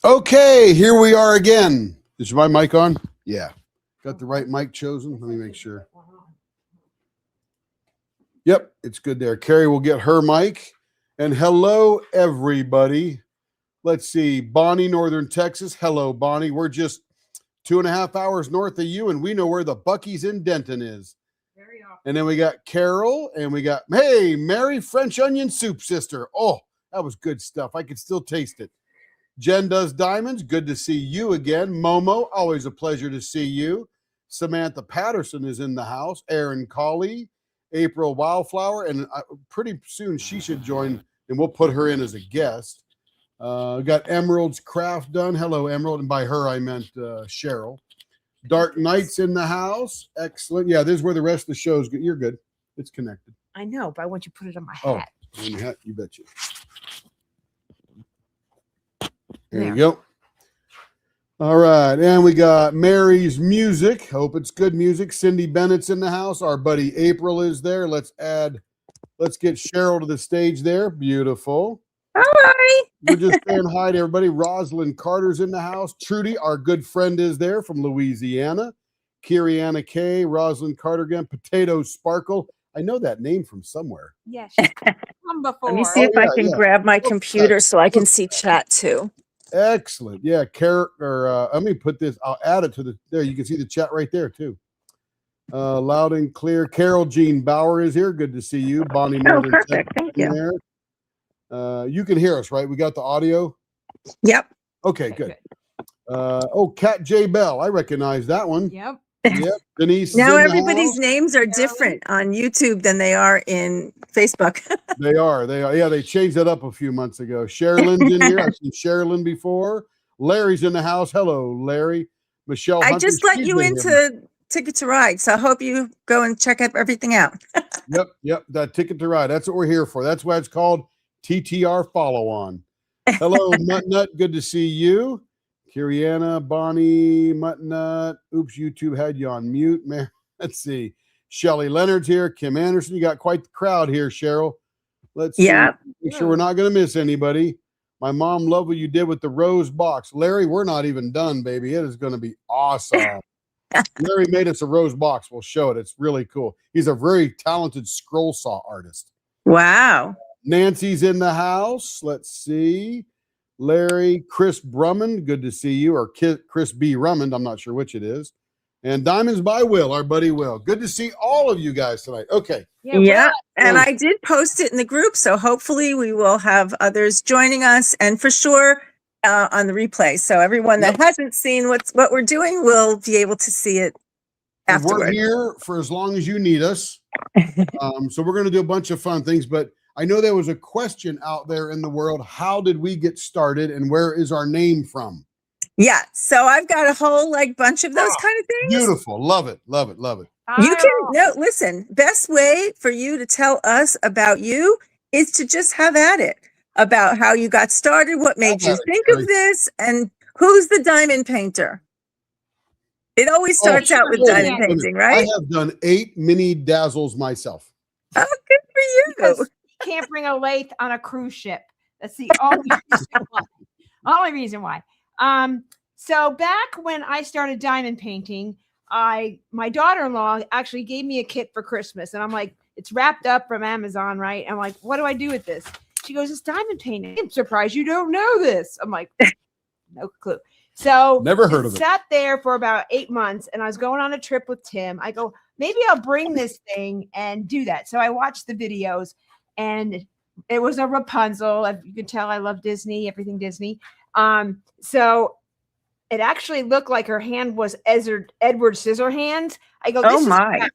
Okay, here we are again. Is my mic on? Yeah. Got the right mic chosen? Let me make sure. Yep, it's good there. Carrie will get her mic. And hello, everybody. Let's see. Bonnie, Northern Texas. Hello, Bonnie. We're just 2.5 hours north of you, and we know where the Buc-ee's in Denton is. Very often. And then we got Carol, and we got, hey, Mary French onion soup sister. Oh, that was good stuff. I could still taste it. Jen does diamonds. Good to see you again. Momo, always a pleasure to see you. Samantha Patterson is in the house. Aaron Colley, April Wildflower, and pretty soon she should join, and we'll put her in as a guest. Got Emerald's Craft done. Hello, Emerald. And by her, I meant Cheryl. Dark Knight's in the house. Excellent. Yeah, this is where the rest of the show's good. You're good. It's connected. I know, but I want you to put it on my hat. Oh, on your hat, you bet you. There you go. All right. And we got Mary's music. Hope it's good music. Cindy Bennett's in the house. Our buddy April is there. Let's get Cheryl to the stage there. Beautiful. Hi. We're just saying hi to everybody. Rosalind Carter's in the house. Trudy, our good friend, is there from Louisiana. Kiriana K, Rosalind Carter again. Potato Sparkle. I know that name from somewhere. Yes. Come before. Let me see if I can grab my computer so I can see chat too. Excellent. Yeah, let me put this. I'll add it to there. You can see the chat right there too. Loud and clear. Carol Jean Bauer is here. Good to see you. Bonnie Northern. Perfect. Thank you. There. You can hear us, right? We got the audio. Yep. Okay, good. Kat J Bell. I recognize that one. Yep. Yep. Denise. Now everybody's names are different on YouTube than they are in Facebook. They are. Yeah, they changed that up a few months ago. Sherilyn's in here. I've seen Sherilyn before. Larry's in the house. Hello, Larry. Michelle Hunter, I just let you into Ticket to Ride, so I hope you go and check everything out. Yep. That Ticket to Ride. That's what we're here for. That's why it's called TTR Follow On. Hello, Muttnut. Good to see you. Kiriana, Bonnie, Muttnut. Oops, YouTube had you on mute, man. Let's see. Shelly Leonard's here. Kim Anderson. You got quite the crowd here, Cheryl. Let's see. Make sure we're not going to miss anybody. My mom loved what you did with the rose box. Larry, we're not even done, baby. It is going to be awesome. Larry made us a rose box. We'll show it. It's really cool. He's a very talented scroll saw artist. Wow. Nancy's in the house. Let's see. Larry, Chris Brummond, good to see you, or Chris B. Rummond, I'm not sure which it is. And Diamonds by Will, our buddy Will. Good to see all of you guys tonight. Okay. Yeah, and I did post it in the group, so hopefully we will have others joining us, and for sure on the replay. So everyone that hasn't seen what we're doing will be able to see it afterwards. We're here for as long as you need us. So we're going to do a bunch of fun things, but I know there was a question out there in the world. How did we get started and where is our name from? Yeah. So I've got a whole bunch of those kind of things. Beautiful. Love it. You can listen, best way for you to tell us about you is to just have at it about how you got started, what made you think of this, and who's the diamond painter. It always starts out with diamond painting, right? I have done 8 mini dazzles myself. Oh, good for you. Because can't bring a lathe on a cruise ship. That's the only reason why. So back when I started diamond painting, my daughter-in-law actually gave me a kit for Christmas, and I'm like, it's wrapped up from Amazon, right? I'm like, what do I do with this? She goes, it's diamond painting. I'm surprised you don't know this. I'm like, no clue. So never heard of it. Sat there for about 8 months, and I was going on a trip with Tim. I go, maybe I'll bring this thing and do that. So I watched the videos, and it was a Rapunzel. You can tell I love Disney, everything Disney. So it actually looked like her hand was Edward Scissorhands. I go, oh my.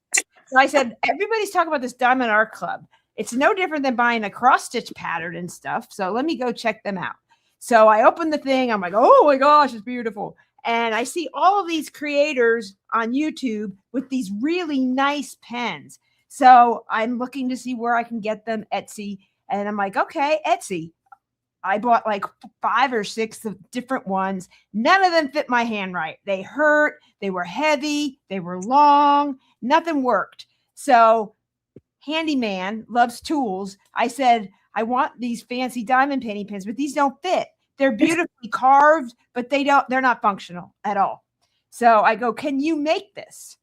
So I said, everybody's talking about this Diamond Art Club. It's no different than buying a cross stitch pattern and stuff. So let me go check them out. So I opened the thing. I'm like, oh my gosh, it's beautiful. And I see all of these creators on YouTube with these really nice pens. So I'm looking to see where I can get them, Etsy. And I'm like, okay, Etsy. I bought like 5 or 6 of different ones. None of them fit my hand right. They hurt. They were heavy. They were long. Nothing worked. So handyman loves tools. I said, I want these fancy diamond painting pens, but these don't fit. They're beautifully carved, but they're not functional at all. So I go, can you make this?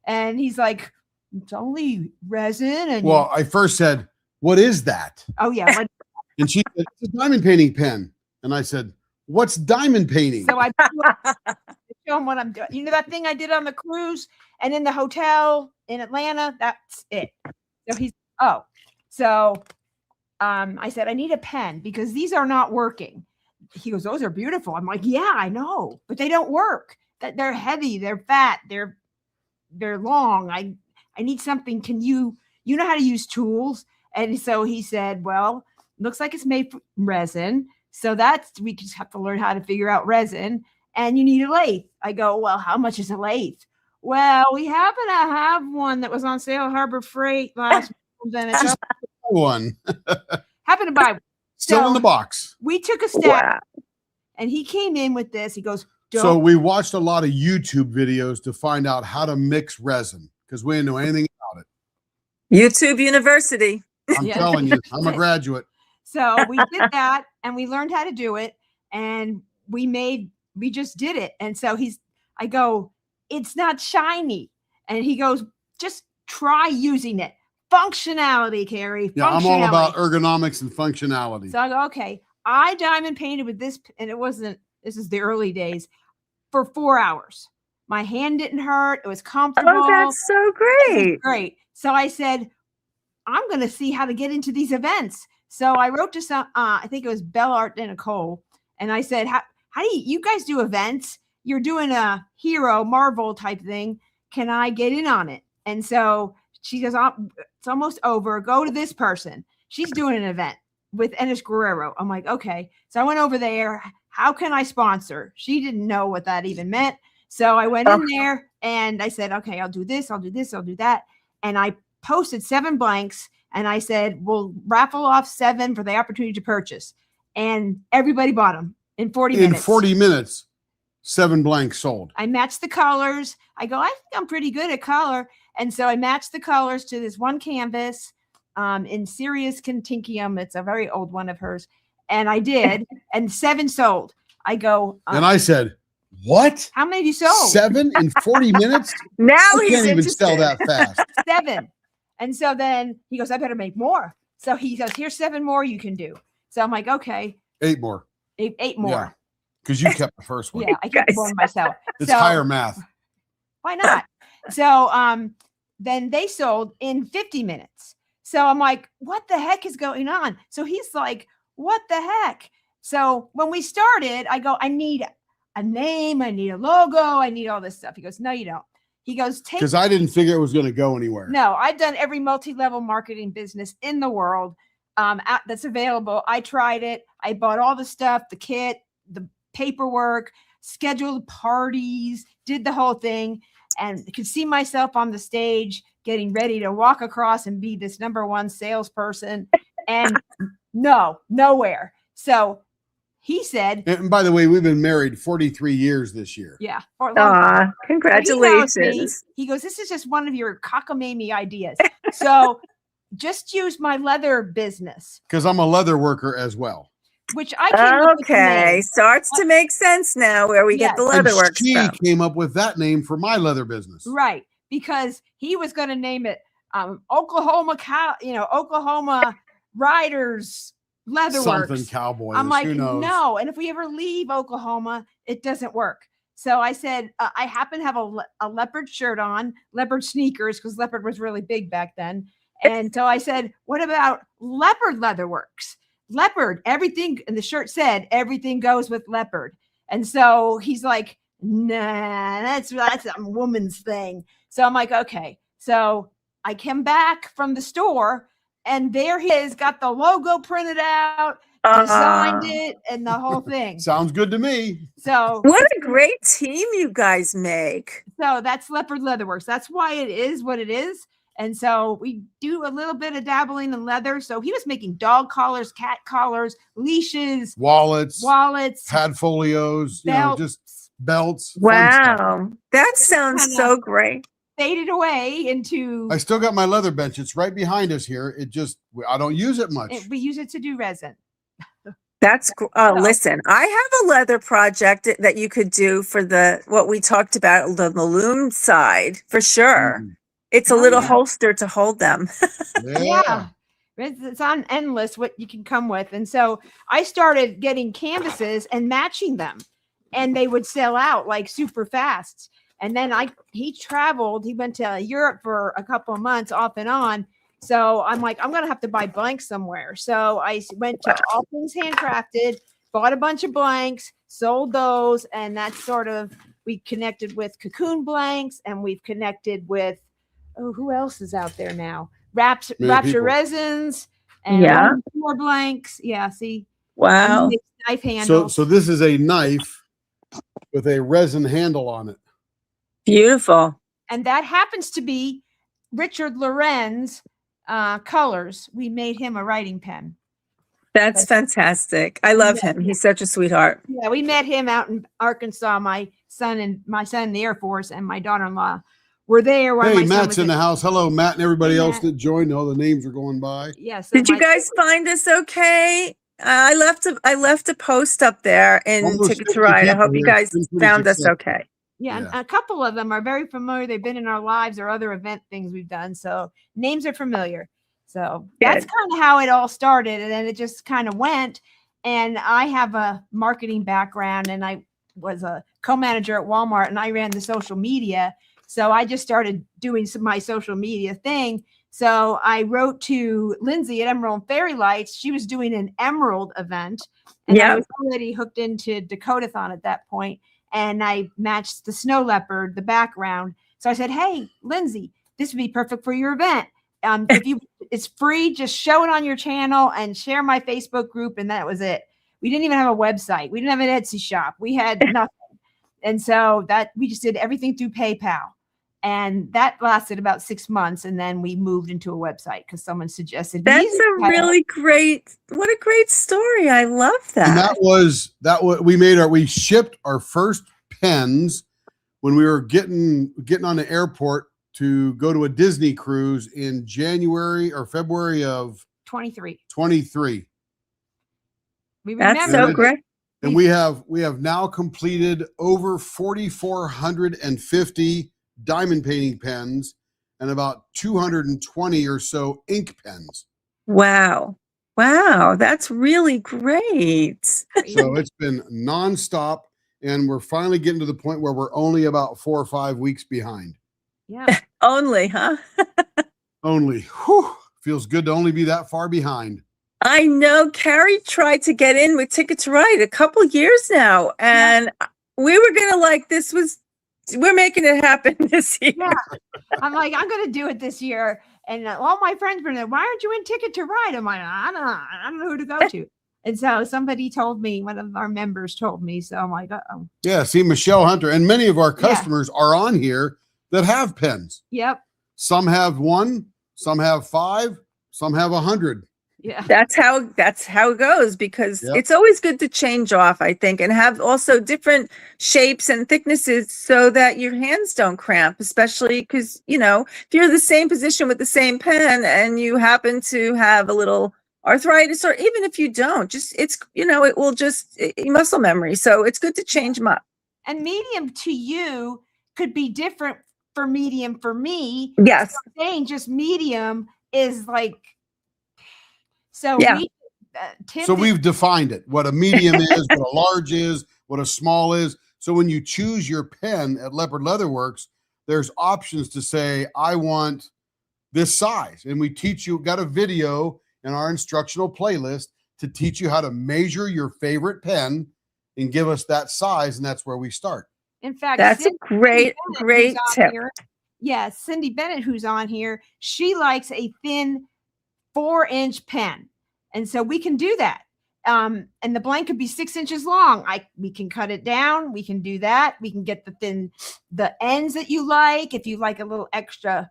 And he's like, it's only resin. And well, I first said, what is that? oh yeah. And she said, it's a diamond painting pen. And I said, what's diamond painting? So I show him what I'm doing. You know that thing I did on the cruise and in the hotel in Atlanta? That's it. So he's, oh. So I said, I need a pen because these are not working. He goes, those are beautiful. I'm like, yeah, I know, but they don't work. That they're heavy, they're fat, they're long. I need something. Can you know how to use tools? And so he said, well, looks like it's made from resin. So we just have to learn how to figure out resin, and you need a lathe. I go, well, how much is a lathe? Well, we happen to have one that was on sale at Harbor Freight last month. And it's one. Happened to buy one. Still in the box. We took a step, and he came in with this. He goes, so we watched a lot of YouTube videos to find out how to mix resin because we didn't know anything about it. YouTube University. I'm telling you, I'm a graduate. So we did that, and we learned how to do it, and we just did it. And so I go, it's not shiny. And he goes, just try using it. Functionality, Carrie. Yeah, I'm all about ergonomics and functionality. So I go, okay, I diamond painted with this, and this is the early days, for 4 hours. My hand didn't hurt. It was comfortable. Oh, that's so great. Great. So I said, I'm going to see how to get into these events. So I wrote to some, I think it was Belle Art and Nicole. And I said, how do you guys do events? You're doing a hero Marvel type thing. Can I get in on it? And so she goes, it's almost over. Go to this person. She's doing an event with Enes Guerrero. I'm like, okay. So I went over there. How can I sponsor? She didn't know what that even meant. So I went in there and I said, okay, I'll do this. I'll do this. I'll do that. And I posted 7 blanks. And I said, we'll raffle off 7 for the opportunity to purchase. And everybody bought them in 40 minutes. In 40 minutes, 7 blanks sold. I matched the colors. I go, I think I'm pretty good at color. And so I matched the colors to this one canvas in Sirius Continium. It's a very old one of hers. And I did. And 7 sold. I go. And I said, what? How many have you sold? 7 in 40 minutes? Now you can't even sell that fast. 7. And so then he goes, I better make more. So he goes, here's 7 more you can do. So I'm like, okay. 8 more. 8 more. Yeah. Because you kept the first one. Yeah, I kept one myself. It's higher math. Why not? So then they sold in 50 minutes. So I'm like, what the heck is going on? So he's like, what the heck? So when we started, I go, I need a name, I need a logo, I need all this stuff. He goes, no, you don't. He goes, because I didn't figure it was going to go anywhere. No, I've done every multi-level marketing business in the world that's available. I tried it. I bought all the stuff, the kit, the paperwork, scheduled parties, did the whole thing, and could see myself on the stage getting ready to walk across and be this #1 salesperson. And nowhere. So he said, and by the way, we've been married 43 years this year. Yeah. Congratulations. He goes, this is just one of your cockamamie ideas. So just use my leather business. Because I'm a leather worker as well. Which I came up with the name. Starts to make sense now where we get the leather work she stuff. came up with that name for my leather business. Right. Because he was going to name it Oklahoma Riders Leatherworks. Something cowboy. I'm like, who knows? no. And if we ever leave Oklahoma, it doesn't work. So I said, I happen to have a leopard shirt on, leopard sneakers, because leopard was really big back then. And so I said, what about Leopard Leatherworks? Leopard, everything. And the shirt said, everything goes with leopard. And so he's like, nah, that's a woman's thing. So I'm like, okay. So I came back from the store, and there he is, got the logo printed out, designed it, and the whole thing. Sounds good to me. So what a great team you guys make. So that's Leopard Leatherworks. That's why it is what it is. And so we do a little bit of dabbling in leather. So he was making dog collars, cat collars, leashes, wallets, pad folios, just belts. Wow. That sounds so great. Faded away into. I still got my leather bench. It's right behind us here. I don't use it much. We use it to do resin. That's listen, I have a leather project that you could do for what we talked about, the loom side, for sure. Mhm. It's a Oh, little yeah. holster to hold them. Yeah. It's on endless what you can come with. And so I started getting canvases and matching them, and they would sell out like super fast. And then he traveled, he went to Europe for a couple of months off and on. So I'm like, I'm going to have to buy blanks somewhere. So I went to All Things Handcrafted, bought a bunch of blanks, sold those. And that's sort of, we connected with Cocoon Blanks, and we've connected with, who else is out there now? Rapture Resins and more blanks. Yeah, see. Wow. Knife handles. So this is a knife with a resin handle on it. Beautiful. And that happens to be Richard Lorenz colors. We made him a writing pen. That's fantastic. I love him. He's such a sweetheart. Yeah, we met him out in Arkansas. My son in the Air Force and my daughter-in-law were there. Hey, Matt's in the house. Hello, Matt, and everybody else that joined. All the names are going by. Yes. Did you guys find us okay? I left a post up there in Ticket to Ride. I hope you guys found us okay. Yeah, and a couple of them are very familiar. They've been in our lives or other event things we've done. So names are familiar. So that's kind of how it all started. And then it just kind of went. And I have a marketing background, and I was a co-manager at Walmart, and I ran the social media. So I just started doing my social media thing. So I wrote to Lindsay at Emerald and Fairy Lights. She was doing an Emerald event, and I was already hooked into Dakotathon at that point. And I matched the snow leopard, the background. So I said, hey, Lindsay, this would be perfect for your event. It's free, just show it on your channel and share my Facebook group. And that was it. We didn't even have a website. We didn't have an Etsy shop. We had nothing. And so we just did everything through PayPal. And that lasted about 6 months. And then we moved into a website because someone suggested. That's what a great story. I love that. And we shipped our first pens when we were getting on the airport to go to a Disney cruise in January or February of 23. That's so great. And we have now completed over 4,450 diamond painting pens and about 220 or so ink pens. Wow. That's really great. So it's been nonstop, and we're finally getting to the point where we're only about 4 or 5 weeks behind. Yeah. Only, huh? Only. Whew, feels good to only be that far behind. I know. Carrie tried to get in with Ticket to Ride a couple years now, and we were we're making it happen this year. Yeah. I'm like, I'm going to do it this year. And all my friends were like, why aren't you in Ticket to Ride? I'm like, I don't know who to go to. And so somebody told me, one of our members told me. So I'm like, uh-oh. Yeah, see, Michelle Hunter, and many of our customers are on here that have pens. Yep. Some have 1, some have 5, some have 100. Yeah. That's how it goes, because it's always good to change off, I think, and have also different shapes and thicknesses so that your hands don't cramp, especially because, if you're in the same position with the same pen and you happen to have a little arthritis, or even if you don't, it will just muscle memory. So it's good to change them up. And medium to you could be different for medium for me. Yes. So saying just medium is like, so we've defined it, what a medium is, what a large is, what a small is. So when you choose your pen at Leopard Leatherworks, there's options to say, I want this size. And we teach you, got a video in our instructional playlist to teach you how to measure your favorite pen and give us that size. And that's where we start. In fact, that's a great tip. Yes. Cindy Bennett, who's on here, she likes a thin 4-inch pen. And so we can do that. And the blank could be 6 inches long. We can cut it down. We can do that. We can get the ends that you like. If you like a little extra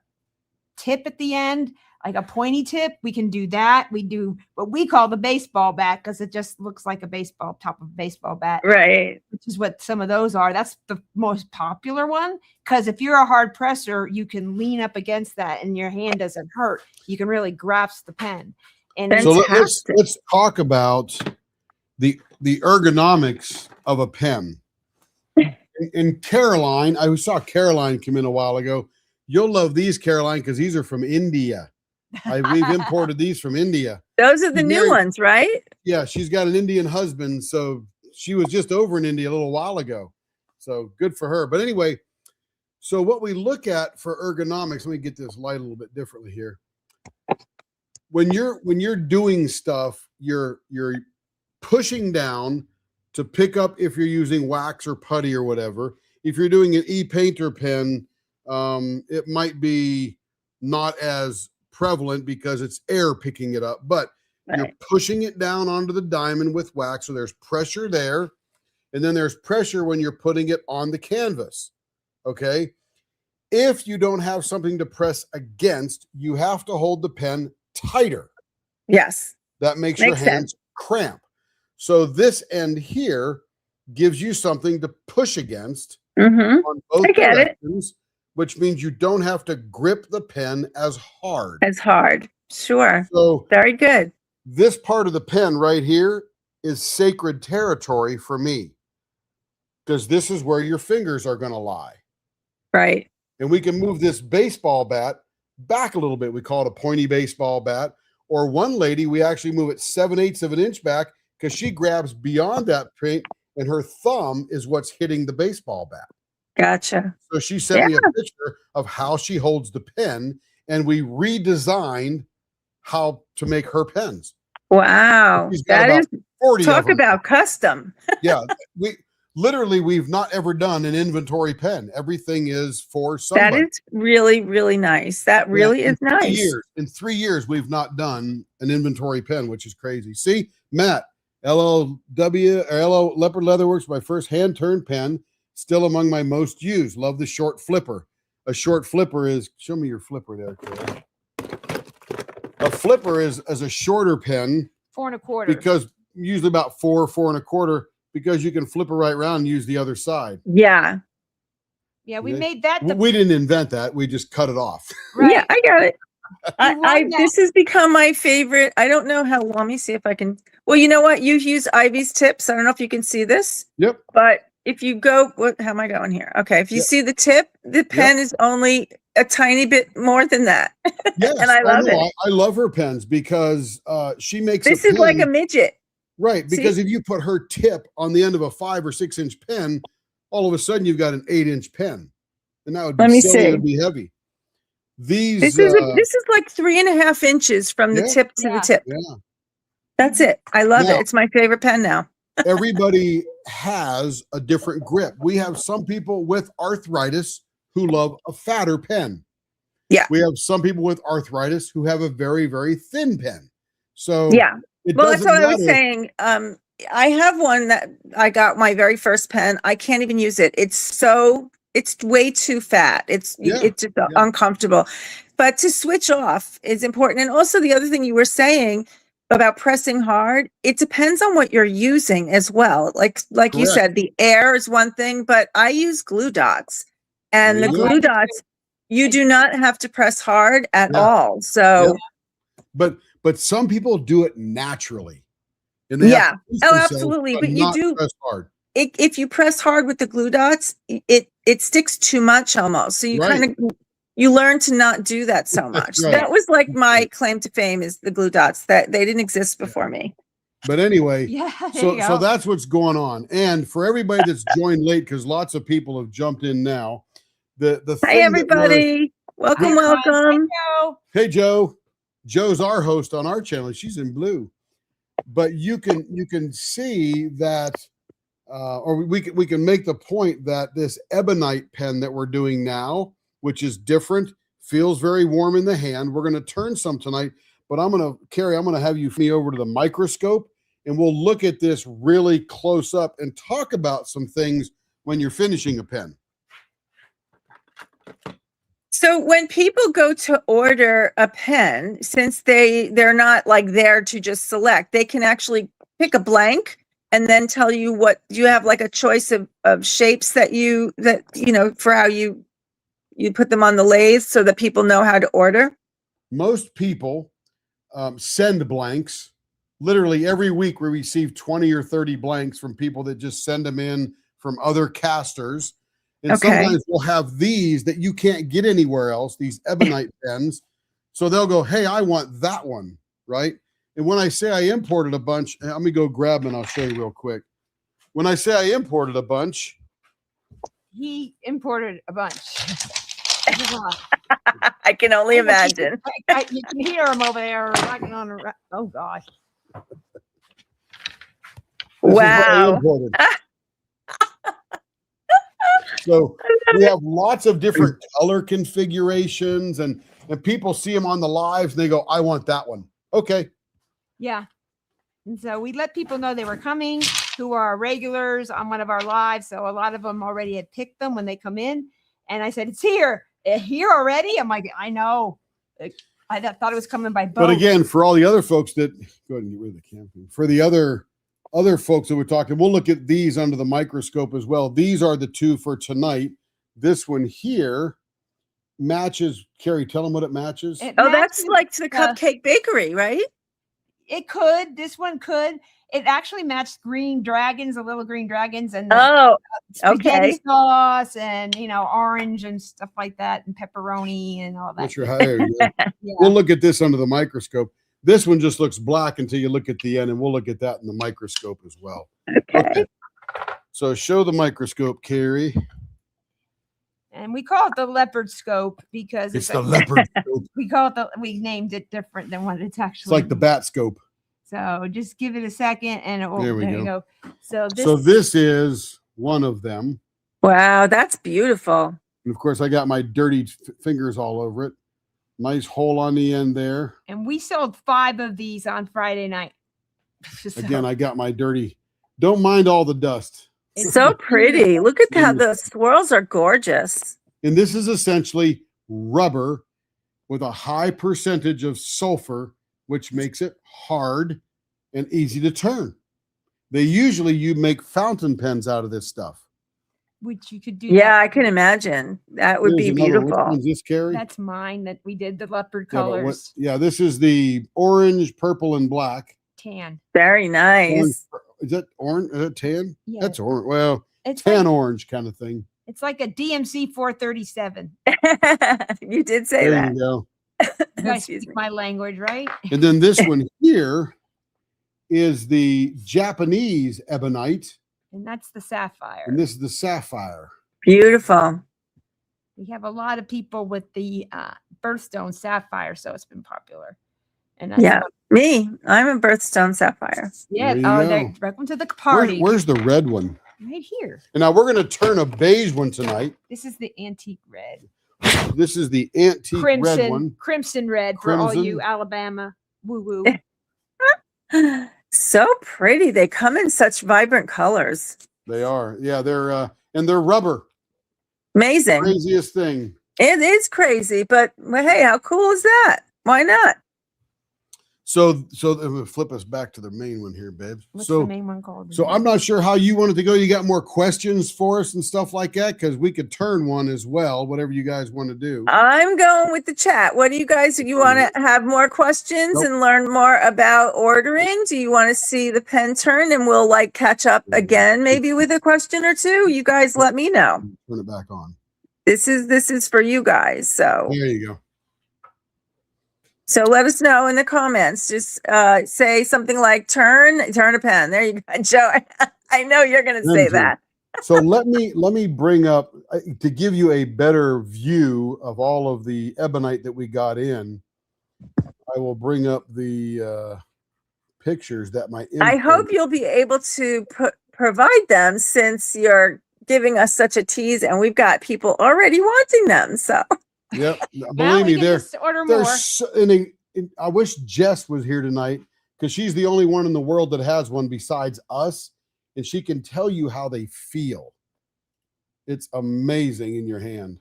tip at the end, like a pointy tip, we can do that. We do what we call the baseball bat, because it just looks like a baseball, top of a baseball bat. Right. Which is what some of those are. That's the most popular one, because if you're a hard presser, you can lean up against that and your hand doesn't hurt. You can really grasp the pen. And so let's talk about the ergonomics of a pen. And Caroline, I saw Caroline come in a while ago. You'll love these, Caroline, because these are from India. We've imported these from India. Those are the new ones, right? Yeah, she's got an Indian husband, so she was just over in India a little while ago. So good for her. But anyway, so what we look at for ergonomics, let me get this light a little bit differently here. When you're doing stuff, you're pushing down to pick up if you're using wax or putty or whatever. If you're doing an e-painter pen, it might be not as prevalent because it's air picking it up, but you're pushing it down onto the diamond with wax. So there's pressure there. And then there's pressure when you're putting it on the canvas. Okay. If you don't have something to press against, you have to hold the pen tighter. Yes. That makes your hands cramp. So this end here gives you something to push against on both directions, which means you don't have to grip the pen as hard. Sure. So very good. This part of the pen right here is sacred territory for me, because this is where your fingers are going to lie. Right. And we can move this baseball bat back a little bit. We call it a pointy baseball bat. Or one lady, we actually move it 7/8 of an inch back because she grabs beyond that paint and her thumb is what's hitting the baseball bat. Gotcha. So she sent me a picture of how she holds the pen, and we redesigned how to make her pens. Wow. That is 40 talk about custom. Yeah. We've not ever done an inventory pen. Everything is for somebody. That is really, really nice. That really is nice. In 3 years, we've not done an inventory pen, which is crazy. See, Matt, LO Leopard Leatherworks, my first hand-turned pen, still among my most used. Love the short flipper. A short flipper is, show me your flipper there, Carol. A flipper is a shorter pen. 4 1/4. Because usually about 4 1/4, because you can flip it right around and use the other side. Yeah. Yeah, we made that. We didn't invent that. We just cut it off. Right. Yeah, I got it. This has become my favorite. I don't know how long. Let me see if I can. Well, you know what? You've used Ivy's tips. I don't know if you can see this. Yep. But if you go, how am I going here? Okay. If you see the tip, the pen is only a tiny bit more than that. Yes, and I love it. I love her pens because she makes this is like a midget. Right. Because if you put her tip on the end of a 5 or 6 inch pen, all of a sudden you've got an 8-inch pen. And that would be silly to be heavy. This is like 3.5 inches from the tip to the tip. Yeah. That's it. I love it. It's my favorite pen now. Everybody has a different grip. We have some people with arthritis who love a fatter pen. Yeah. We have some people with arthritis who have a very, very thin pen. So yeah. Well, that's what I was saying. I have one that I got my very first pen. I can't even use it. It's way too fat. It's just uncomfortable. But to switch off is important. And also the other thing you were saying about pressing hard, it depends on what you're using as well. Like you said, the air is one thing, but I use glue dots. And the glue dots, you do not have to press hard at all. So But some people do it naturally. And absolutely. But you do press hard. If you press hard with the glue dots, it sticks too much almost. So you you learn to not do that so much. Right. That was like my claim to fame is the glue dots, that they didn't exist before me. But anyway, so that's what's going on. And for everybody that's joined late, because lots of people have jumped in now. Hi everybody. Welcome. Hey Joe. Joe's our host on our channel. She's in blue. But you can see that or we can make the point that this ebonite pen that we're doing now, which is different, feels very warm in the hand. We're going to turn some tonight, but I'm going to have you me over to the microscope and we'll look at this really close up and talk about some things when you're finishing a pen. So when people go to order a pen, since they're not like there to just select, they can actually pick a blank and then tell you what you have, like a choice of shapes that you know for how you put them on the lathe so that people know how to order. Most people send blanks literally every week we receive 20 or 30 blanks from people that just send them in from other casters. And sometimes we'll have these that you can't get anywhere else, these ebonite pens. So they'll go, hey, I want that one, right? And when I say I imported a bunch, let me go grab them and I'll show you real quick. When I say I imported a bunch. He imported a bunch. I can only imagine. You can hear him over there rocking on the. Oh gosh! Wow. So we have lots of different color configurations, and people see them on the lives and they go, "I want that one." Okay. Yeah. And so we let people know they were coming who are regulars on one of our lives. So a lot of them already had picked them when they come in. And I said, it's here already. I'm like, I know. I thought it was coming by boat. But again, for all the other folks that go ahead and get rid of the camping, for the other folks that we're talking, we'll look at these under the microscope as well. These are the two for tonight. This one here matches. Carrie, tell them what it matches. That's like the Cupcake Bakery, right? It could. This one could. It actually matched green dragons, the little green dragons, and spaghetti sauce, and orange and stuff like that, and pepperoni and all that. That's right. Yeah. We'll look at this under the microscope. This one just looks black until you look at the end, and we'll look at that in the microscope as well. Okay. So show the microscope, Carrie. And we call it the leopard scope because it's the leopard scope. We named it different than what it's actually. It's like the bat scope. So just give it a second and it will. There you go. So this is one of them. Wow, that's beautiful. And of course, I got my dirty fingers all over it. Nice hole on the end there. And we sold 5 of these on Friday night. Again, I got my dirty. Don't mind all the dust. It's so pretty. Look at how the swirls are gorgeous. And this is essentially rubber with a high percentage of sulfur, which makes it hard and easy to turn. You make fountain pens out of this stuff. Which you could do. Yeah, I can imagine. That would be beautiful. Which one's this, Carrie? That's mine that we did the leopard colors. This is the orange, purple, and black. Tan. Very nice. Orange, is that orange? Is that tan? Yeah. That's orange. Well, it's tan orange kind of thing. It's like a DMC 437. You did say there that. You go. You guys speak my language, right? And then this one here is the Japanese ebonite. And that's the sapphire. And this is the sapphire. Beautiful. We have a lot of people with the birthstone sapphire, so it's been popular. And that's me. I'm a birthstone sapphire. Yeah. Welcome to the party. Where's the red one? Right here. And now we're going to turn a beige one tonight. This is the antique red. This is the antique red one. Crimson red for all you Alabama woo-woo. So pretty. They come in such vibrant colors. They are. Yeah, they're rubber. Amazing. Craziest thing. It is crazy, but hey, how cool is that? Why not? So flip us back to the main one here, babe. What's the main one called? So I'm not sure how you wanted to go. You got more questions for us and stuff like that? Because we could turn one as well, whatever you guys want to do. I'm going with the chat. What do you guys, do you want to have more questions and learn more about ordering? Do you want to see the pen turn and we'll catch up again, maybe with a question or two? You guys let me know. Turn it back on. This is for you guys. So there you go. So let us know in the comments. Just say something like turn a pen. There you go, Joe. I know you're going to say that. So let me bring up, to give you a better view of all of the ebonite that we got in. I will bring up the pictures that my. I hope you'll be able to provide them, since you're giving us such a tease, and we've got people already wanting them. So. Yep, believe me, order more. I wish Jess was here tonight, because she's the only one in the world that has one besides us, and she can tell you how they feel. It's amazing in your hand.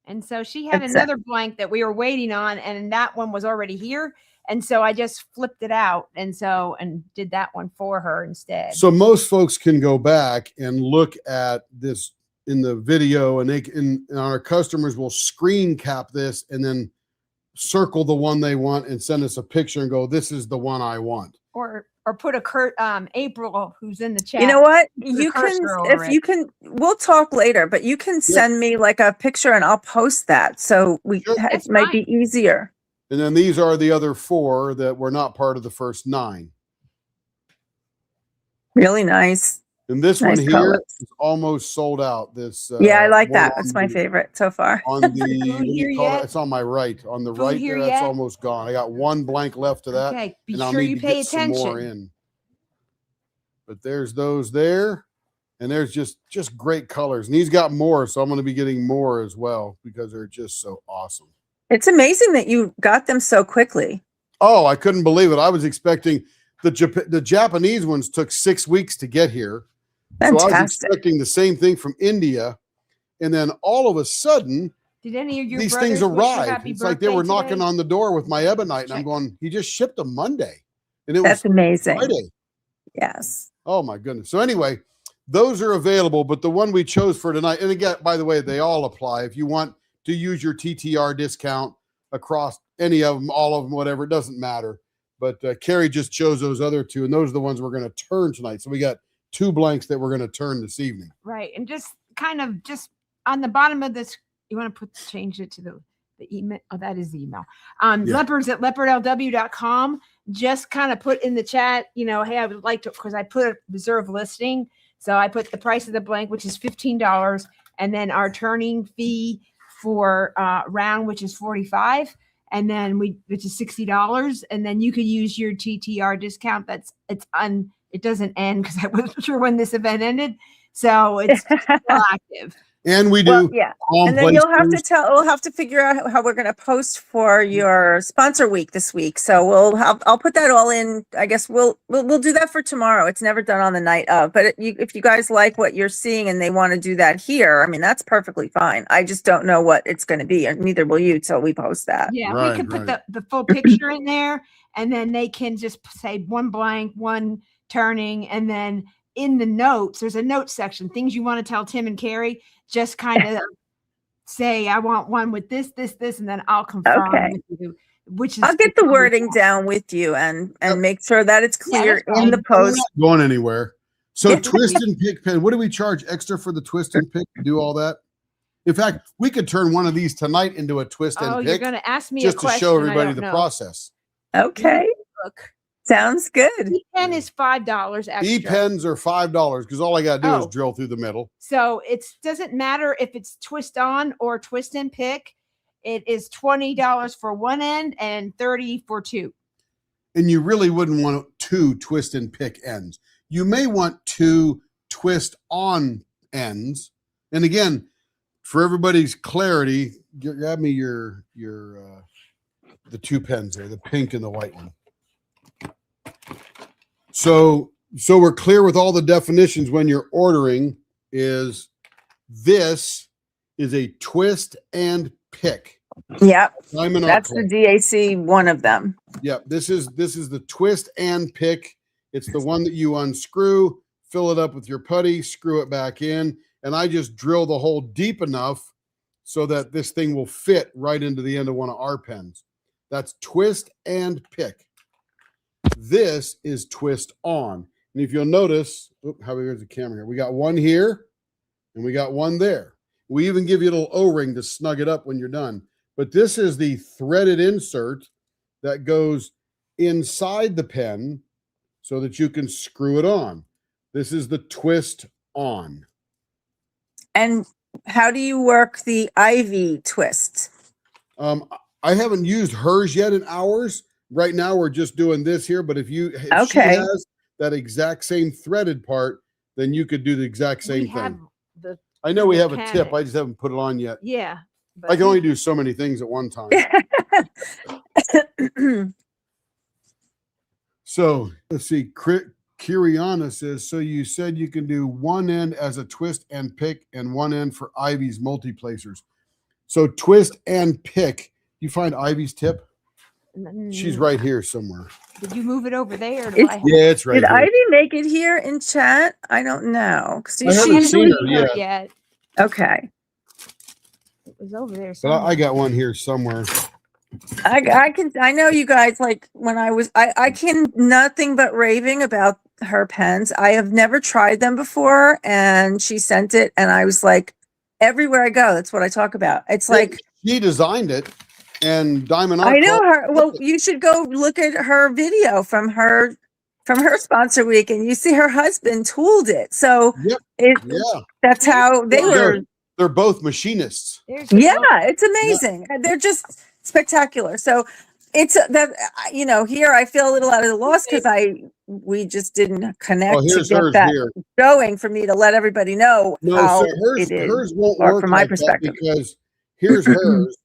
And so she had another blank that we were waiting on, and that one was already here. And so I just flipped it out and did that one for her instead. So most folks can go back and look at this in the video, and our customers will screen cap this and then circle the one they want and send us a picture and go, this is the one I want. Or put a April who's in the chat. You know what? put a You can, cursor over if it. you can, we'll talk later, but you can send me like a picture and I'll post that. So Sure. it That's might fine. be easier. And then these are the other 4 that were not part of the first 9. Really nice. And this Nice one here colors. is almost sold out. This Yeah, I like one that. on That's my the- favorite so far. On the what do Food you here call it? yet? It's on my right. On the Food right here there, that's yet? almost gone. I got one blank left to that. Okay, be And I'll sure need you to pay get some more attention. in. But there's those there. And there's just great colors. And he's got more, so I'm going to be getting more as well because they're just so awesome. It's amazing that you got them so quickly. Oh, I couldn't believe it. I was expecting the Japanese ones took 6 weeks to get here. So I was Fantastic. expecting the same thing from India. And then all of a sudden, Did any of your these brothers things wish you arrived. happy It's like they were birthday knocking today? on the door with my ebonite. And I'm Check. going, he just shipped them Monday. And it That's was amazing. Friday. Yes. Oh, my goodness. So anyway, those are available. But the one we chose for tonight, and again, by the way, they all apply. If you want to use your TTR discount across any of them, all of them, whatever, it doesn't matter. But Carrie just chose those other 2, and those are the ones we're going to turn tonight. So we got 2 blanks that we're going to turn this evening. Right. And just kind of just on the bottom of this, you want to change it to the email. Oh, that is the email. Yeah. Leopards at leopardlw.com. Just kind of put in the chat, hey, I would like to, because I put a reserve listing. So I put the price of the blank, which is $15, and then our turning fee for round, which is $45, and then which is $60, and then you could use your TTR discount. It doesn't end because I wasn't sure when this event ended, so it's still active. And we do. Well, yeah. And then we'll we'll have to figure out how we're going to post for your sponsor week this week. So I'll put that all in. I guess we'll do that for tomorrow. It's never done on the night of, but if you guys like what you're seeing and they want to do that here, I mean, that's perfectly fine. I just don't know what it's going to be, and neither will you till we post that. Yeah, Right, we can put right. the full picture in there, and then they can just say one blank, one turning, and then in the notes, there's a note section, things you want to tell Tim and Carrie, just kind of say, I want one with this, and then I'll confirm Okay. with you, which is I'll get the wording down with you and make sure that it's clear that's in fine. the I'm post. not going anywhere. So Yeah. twist and pick pen. What do we charge extra for the twist and pick to do all that? In fact, we could turn one of these tonight into a twist Oh, and you're pick going to ask me just a to question. show I everybody don't the know. process. Okay. Look, Sounds good. pen is $5 extra. E-pens are $5 because all I got to do is Oh. drill through the middle. So it doesn't matter if it's twist on or twist and pick. It is $20 for one end and $30 for 2. And you really wouldn't want 2 twist and pick ends. You may want 2 twist on ends. And again, for everybody's clarity, grab me your the 2 pens there, the pink and the white one. So we're clear with all the definitions when you're ordering. This is a twist and pick. Yep. Diamond That's Arc the DAC, one of them. Yep, this is the twist and pick. It's the one that you unscrew, fill it up with your putty, screw it back in, and I just drill the hole deep enough so that this thing will fit right into the end of one of our pens. That's twist and pick. This is twist on. And if you'll notice, here's the camera here. We got one here and we got one there. We even give you a little O-ring to snug it up when you're done. But this is the threaded insert that goes inside the pen so that you can screw it on. This is the twist on. And how do you work the ivy twist? I haven't used hers yet in ours. Right now, we're just doing this here. But if she Okay. has that exact same threaded part, then you could do the exact same thing. I know we have a tip. mechanic. I just haven't put it on yet. Yeah. I can only do so many things at one time. So let's see. Kiriana says, so you said you can do one end as a twist and pick and one end for Ivy's multi-placers. So twist and pick. You find Ivy's tip? She's right here somewhere. Did you move it over there? Or do It's- I Yeah, it's right Did here. Ivy make it here in chat? I don't know. I haven't haven't seen her seen yet. Okay. It was over there. But I somewhere. got one here somewhere. I know you guys, like when I can nothing but raving about her pens. I have never tried them before, and she sent it, and I was like, everywhere I go, that's what I talk about. It's like, She designed it, and Diamond I Art know Club. her. Well, you should go look at her video from her sponsor week, and you see her husband tooled it. So Yep. it Yeah. that's how they were. They're both machinists. Yeah, it's amazing. They're just spectacular. So it's that here I feel a little out of the loss because we just didn't connect Well, to here's get hers that here. going for me to let everybody know how it is. Hers won't or work from my like that perspective. because here's hers,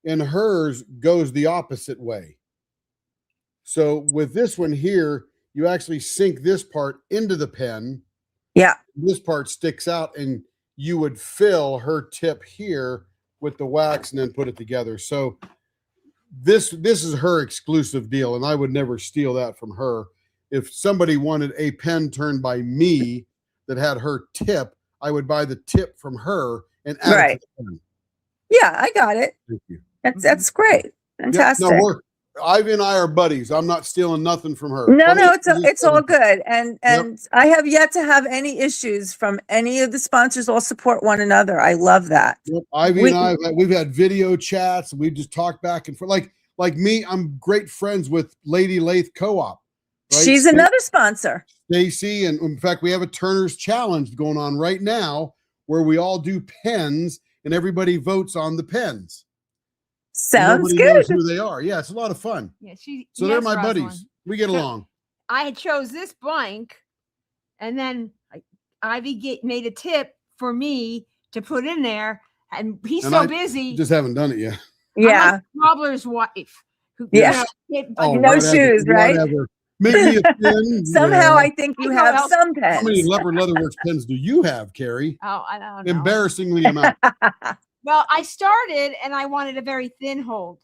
and hers goes the opposite way. So with this one here, you actually sink this part into the pen. Yeah. This part sticks out, and you would fill her tip here with the wax and then put it together. So this is her exclusive deal, and I would never steal that from her. If somebody wanted a pen turned by me that had her tip, I would buy the tip from her and add it to the pen. Yeah, I got it. Thank you. That's great. Fantastic. Yep. No, Ivy and I are buddies. I'm not stealing nothing from her. No, it's all good. And I have yet to have any issues from any of the sponsors. All support one another. I love that. Yep. Ivy and I, we've had video chats. We just talk back and forth. Like me, I'm great friends with Lady Lathe Co-op. Right? She's another sponsor. Stacy, and in fact, we have a Turner's Challenge going on right now where we all do pens and everybody votes on the pens. Sounds good. Knows who they are. Yeah, it's a lot of fun. Yeah, so they're my buddies. We get along. I chose this blank, and then Ivy made a tip for me to put in there, and he's so busy. Just haven't done it yet. Yeah, like cobbler's wife. Who, no shoes, right? Make me a pen. Somehow I think you have some pens. How many Leopard Leatherworks pens do you have, Carrie? Oh, I don't know. Embarrassingly amount. Well, I started and I wanted a very thin hold.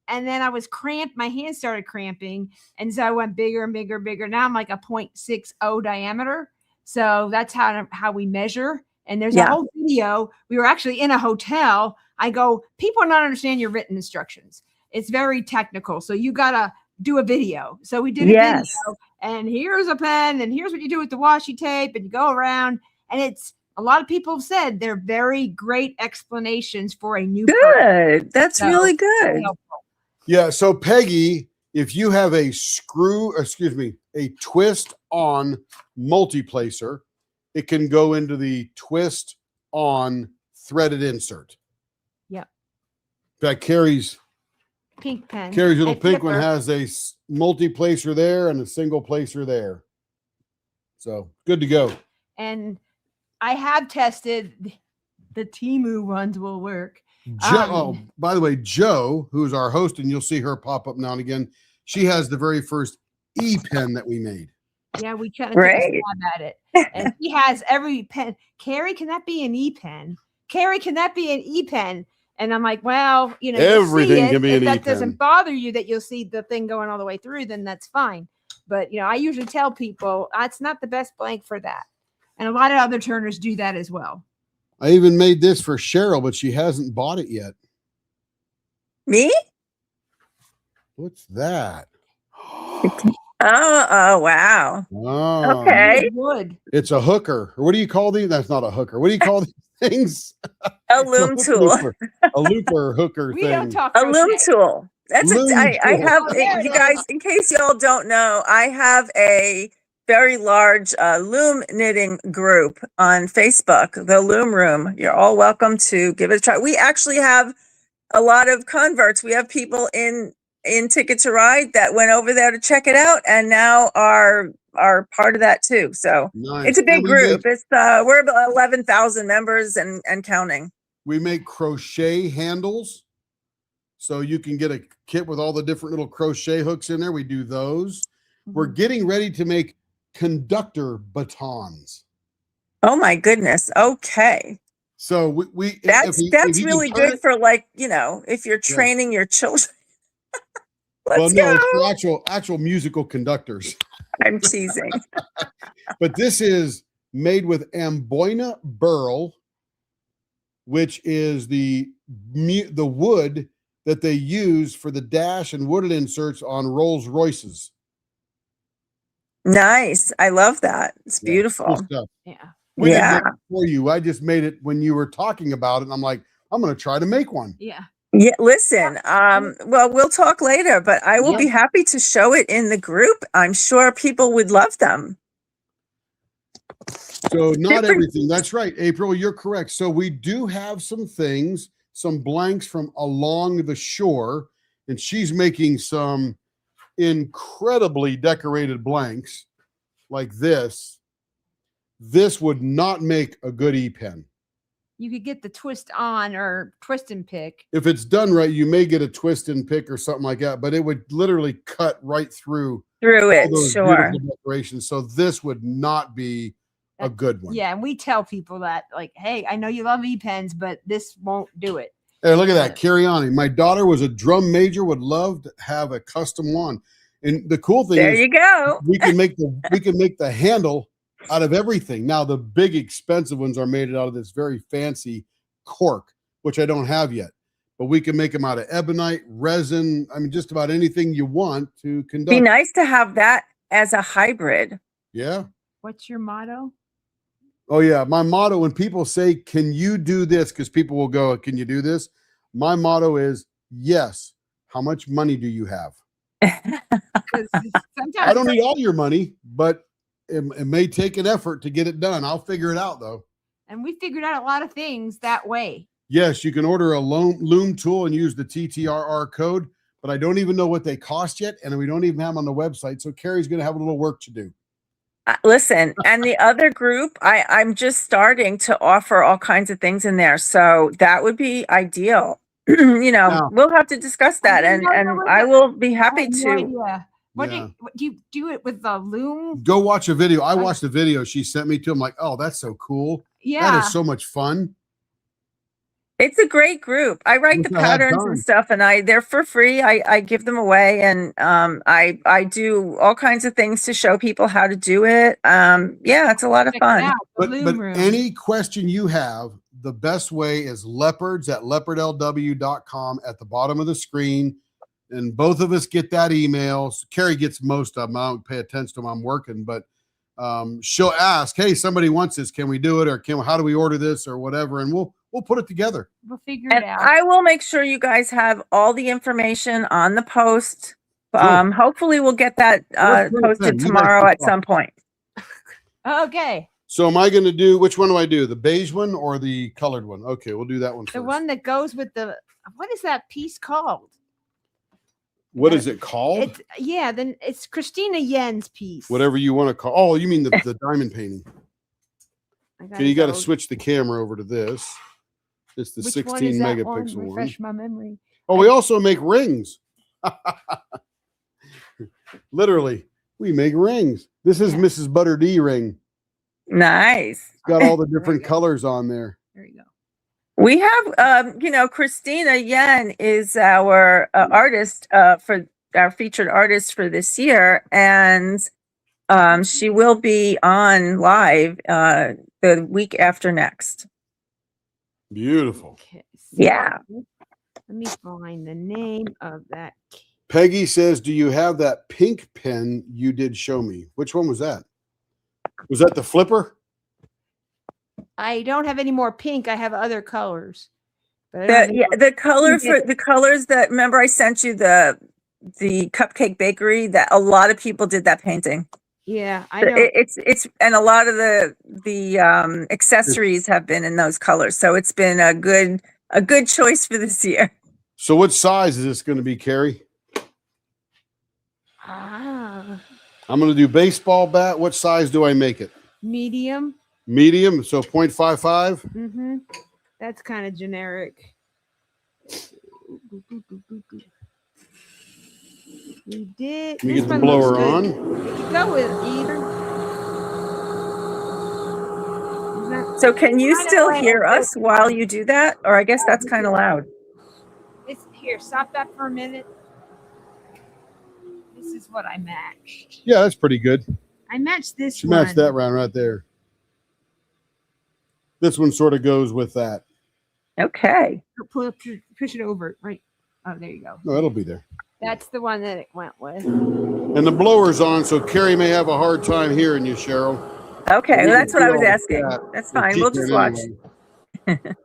And then I was cramped. My hands started cramping. And so I went bigger and bigger and bigger. Now I'm like a 0.60 diameter. So that's how we measure. And there's a whole video. We were actually in a hotel. I go, people don't understand your written instructions. It's very technical. So you got to do a video. So we did a video. And here's a pen. And here's what you do with the washi tape. And you go around. And it's, a lot of people have said they're very great explanations for a new person. That's really good. Yeah. So Peggy, if you have a twist on multiplacer, it can go into the twist on threaded insert. Yep. In fact, Carrie's pink pen. Carrie's little pink one has a multiplacer there and a single placer there. So good to go. And I have tested the Temu ones will work. Joe, by the way, Joe, who's our host, and you'll see her pop up now and again. She has the very first e-pen that we made. Yeah, we kind of took a stab at it. And he has every pen. Carrie, can that be an e-pen? Carrie, can that be an e-pen? And I'm like, well, everything can be an e-pen. If that doesn't bother you that you'll see the thing going all the way through, then that's fine. But, I usually tell people it's not the best blank for that. And a lot of other turners do that as well. I even made this for Cheryl, but she hasn't bought it yet. Me? What's that? Oh, wow. Oh, okay. Wood. It's a hooker. What do you call these? That's not a hooker. What do you call these things? A loom tool. A looper hooker we thing. Don't talk a loom tool. That's I have, you guys, in case y'all don't know, I have a very large loom knitting group on Facebook, the Loom Room. You're all welcome to give it a try. We actually have a lot of converts. We have people in Ticket to Ride that went over there to check it out and now are part of that too. So It's a big group. It's we're about 11,000 members and counting. We make crochet handles. So you can get a kit with all the different little crochet hooks in there. We do those. We're getting ready to make conductor batons. Oh my goodness. Okay. So we that's really good for if you're training your children. Let's go. It's for actual musical conductors. I'm teasing. But this is made with Amboina burl, which is the wood that they use for the dash and wooded inserts on Rolls Royces. Nice. I love that. It's Yeah, beautiful. cool stuff. Yeah. We didn't Yeah. make it for you. I just made it when you were talking about it. And I'm like, I'm going to try to make one. Yeah. Yeah, listen, well, we'll talk later, but I will Yeah. be happy to show it in the group. I'm sure people would love them. So not Different- everything. That's right, April. You're correct. So we do have some things, some blanks from along the shore, and she's making some incredibly decorated blanks like this. This would not make a good e-pen. You could get the twist on or twist and pick. If it's done right, you may get a twist and pick or something like that, but it would literally cut right through Through all it, those sure. beautiful decorations. So this would not be a good one. Yeah, and we tell people that, like, hey, I know you love e-pens, but this won't do it. Hey, look at that. Carry on. My daughter was a drum major, would love to have a custom one. And the cool thing There is you go. we can make the handle out of everything. Now the big expensive ones are made out of this very fancy cork, which I don't have yet. But we can make them out of ebonite, resin. I mean, just about anything you want to conduct. Be nice to have that as a hybrid. Yeah. What's your motto? Oh yeah. My motto, when people say, can you do this? Because people will go, can you do this? My motto is yes. How much money do you have? Sometimes I don't need all your money, but it may take an effort to get it done. I'll figure it out though. and we figured out a lot of things that way. Yes, you can order a loom tool and use the TTR code, but I don't even know what they cost yet, and we don't even have them on the website. So Carrie's going to have a little work to do. Listen, and the other group, I'm just starting to offer all kinds of things in there. So that would be ideal. Now- We'll have to discuss that, and I will be I happy have no to. idea. What Yeah. do you do it with the loom? Go watch a video. I watched the video she sent me to. I'm like, oh, that's so cool. Yeah. That is so much fun. It's a great group. I write the Wish I had patterns time. and stuff, and they're for free. I give them away, and I do all kinds of things to show people how to do it. Yeah, it's a lot of Check it fun. out, the But loom room. any question you have, the best way is leopards@leopardlw.com at the bottom of the screen. And both of us get that email. Carrie gets most of them. I don't pay attention to them. I'm working, but she'll ask, hey, somebody wants this. Can we do it? Or how do we order this or whatever? And we'll put it together. We'll figure And it out. I will make sure you guys have all the information on the post. Cool. Hopefully we'll get that Let's put it posted then. You guys tomorrow can at talk. some point. Okay. So am I going to do, which one do I do? The beige one or the colored one? Okay, we'll do that one first. The one that goes with the, what is that piece called? What is it called? It's then it's Christina Yen's piece. Whatever you want to call. Oh, you mean the diamond painting. I Okay, you got to go- switch the camera over to this. It's the Which 16 one is that megapixel one. Refresh my memory. Oh, we also make rings. Literally, we make rings. This is Yeah. Mrs. Butter D ring. Nice. It's got all the There you different go. colors on there. There you go. We have, Christina Yen is our artist for our featured artist for this year, and she will be on live the week after next. Beautiful. Okay. Yeah. Let me find the name of that. Peggy says, do you have that pink pen you did show me? Which one was that? Was that the flipper? I don't have any more pink. I have other colors. But I don't have any more- The colors that, remember I sent you the Cupcake Bakery, that a lot of people did that painting. yeah, I know. It's and a lot of the accessories have been in those colors, so it's been a good choice for this year. So what size is this going to be, Carrie? Ah, I'm going to do baseball bat. What size do I make it? medium. Medium, so 0.55. Mm-hmm. That's kind of generic. We did. Let me this get the one blower looks good. on. We could go with either. Isn't that- So can you Kind of still like- hear us while you do that? Or I guess that's kind of loud. It's here. Stop that for a minute. This is what I matched. Yeah, that's pretty good. I matched this She one. matched that round right there. This one sort of goes with that. Okay. Push it over. Right. Oh, there you go. No, it'll be there. That's the one that it went with. And the blower's on, so Carrie may have a hard time hearing you, Cheryl. Okay, We well, can that's what see I was all the asking. chat. That's Well, fine. she We'll can just watch. anyway.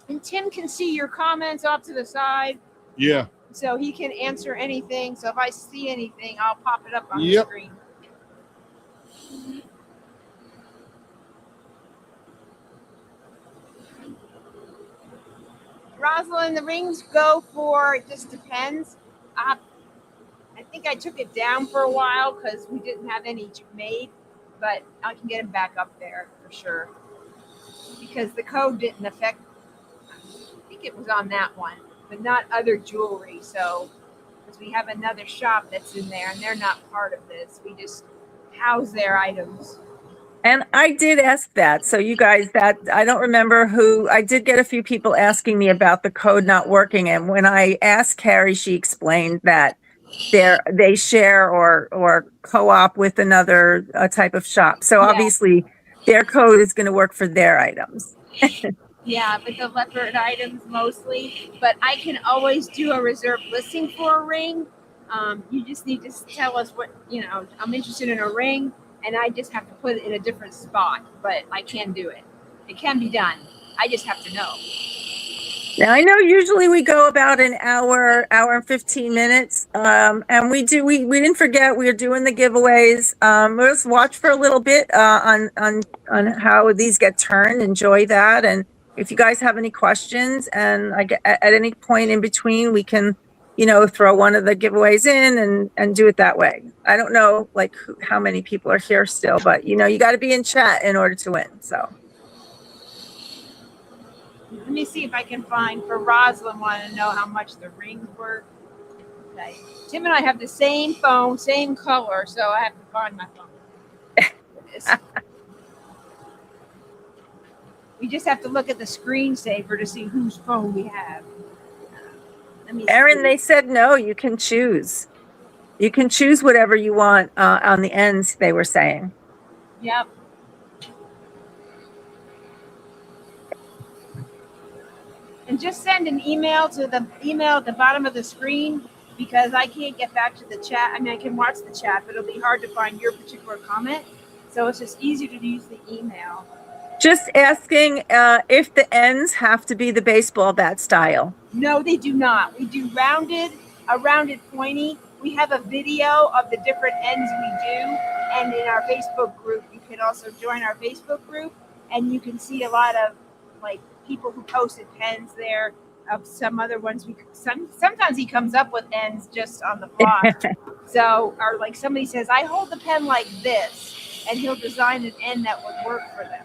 And Tim can see your comments off to the side, Yeah. so he can answer anything. So if I see anything, I'll pop it up on the Yep. screen. Rosalind, the rings go for, it just depends. I think I took it down for a while because we didn't have any made, but I can get them back up there for sure. Because the code didn't affect, I think it was on that one, but not other jewelry. So, because we have another shop that's in there and they're not part of this, we just house their items. And I did ask that. So you guys, that I don't remember who, I did get a few people asking me about the code not working. And when I asked Carrie, she explained that they share or co-op with another type of shop. So Yeah. obviously their code is going to work for their items. Yeah, but the leopard items mostly. But I can always do a reserved listing for a ring. You just need to tell us what, I'm interested in a ring, and I just have to put it in a different spot. But I can do it. It can be done. I just have to know. Now I know usually we go about an hour and 15 minutes. And we didn't forget we are doing the giveaways. Let's watch for a little bit on how these get turned. Enjoy that. And if you guys have any questions and at any point in between, we can, throw one of the giveaways in and do it that way. I don't know like how many people are here still, but you got to be in chat in order to win. So. Let me see if I can find, for Rosalind, want to know how much the rings were. Okay. Tim and I have the same phone, same color, so I have to find my phone. We just have to look at the screensaver to see whose phone we have. Erin, they said no, you can choose. You can choose whatever you want on the ends, they were saying. Yep. And just send an email to the email at the bottom of the screen, because I can't get back to the chat. I mean, I can watch the chat, but it'll be hard to find your particular comment. So it's just easier to use the email. Just asking if the ends have to be the baseball bat style. No, they do not. We do a rounded pointy. We have a video of the different ends we do. And in our Facebook group, you can also join our Facebook group, and you can see a lot of like people who posted pens there of some other ones. Sometimes he comes up with ends just on the fly. So, or like somebody says, I hold the pen like this, and he'll design an end that would work for them.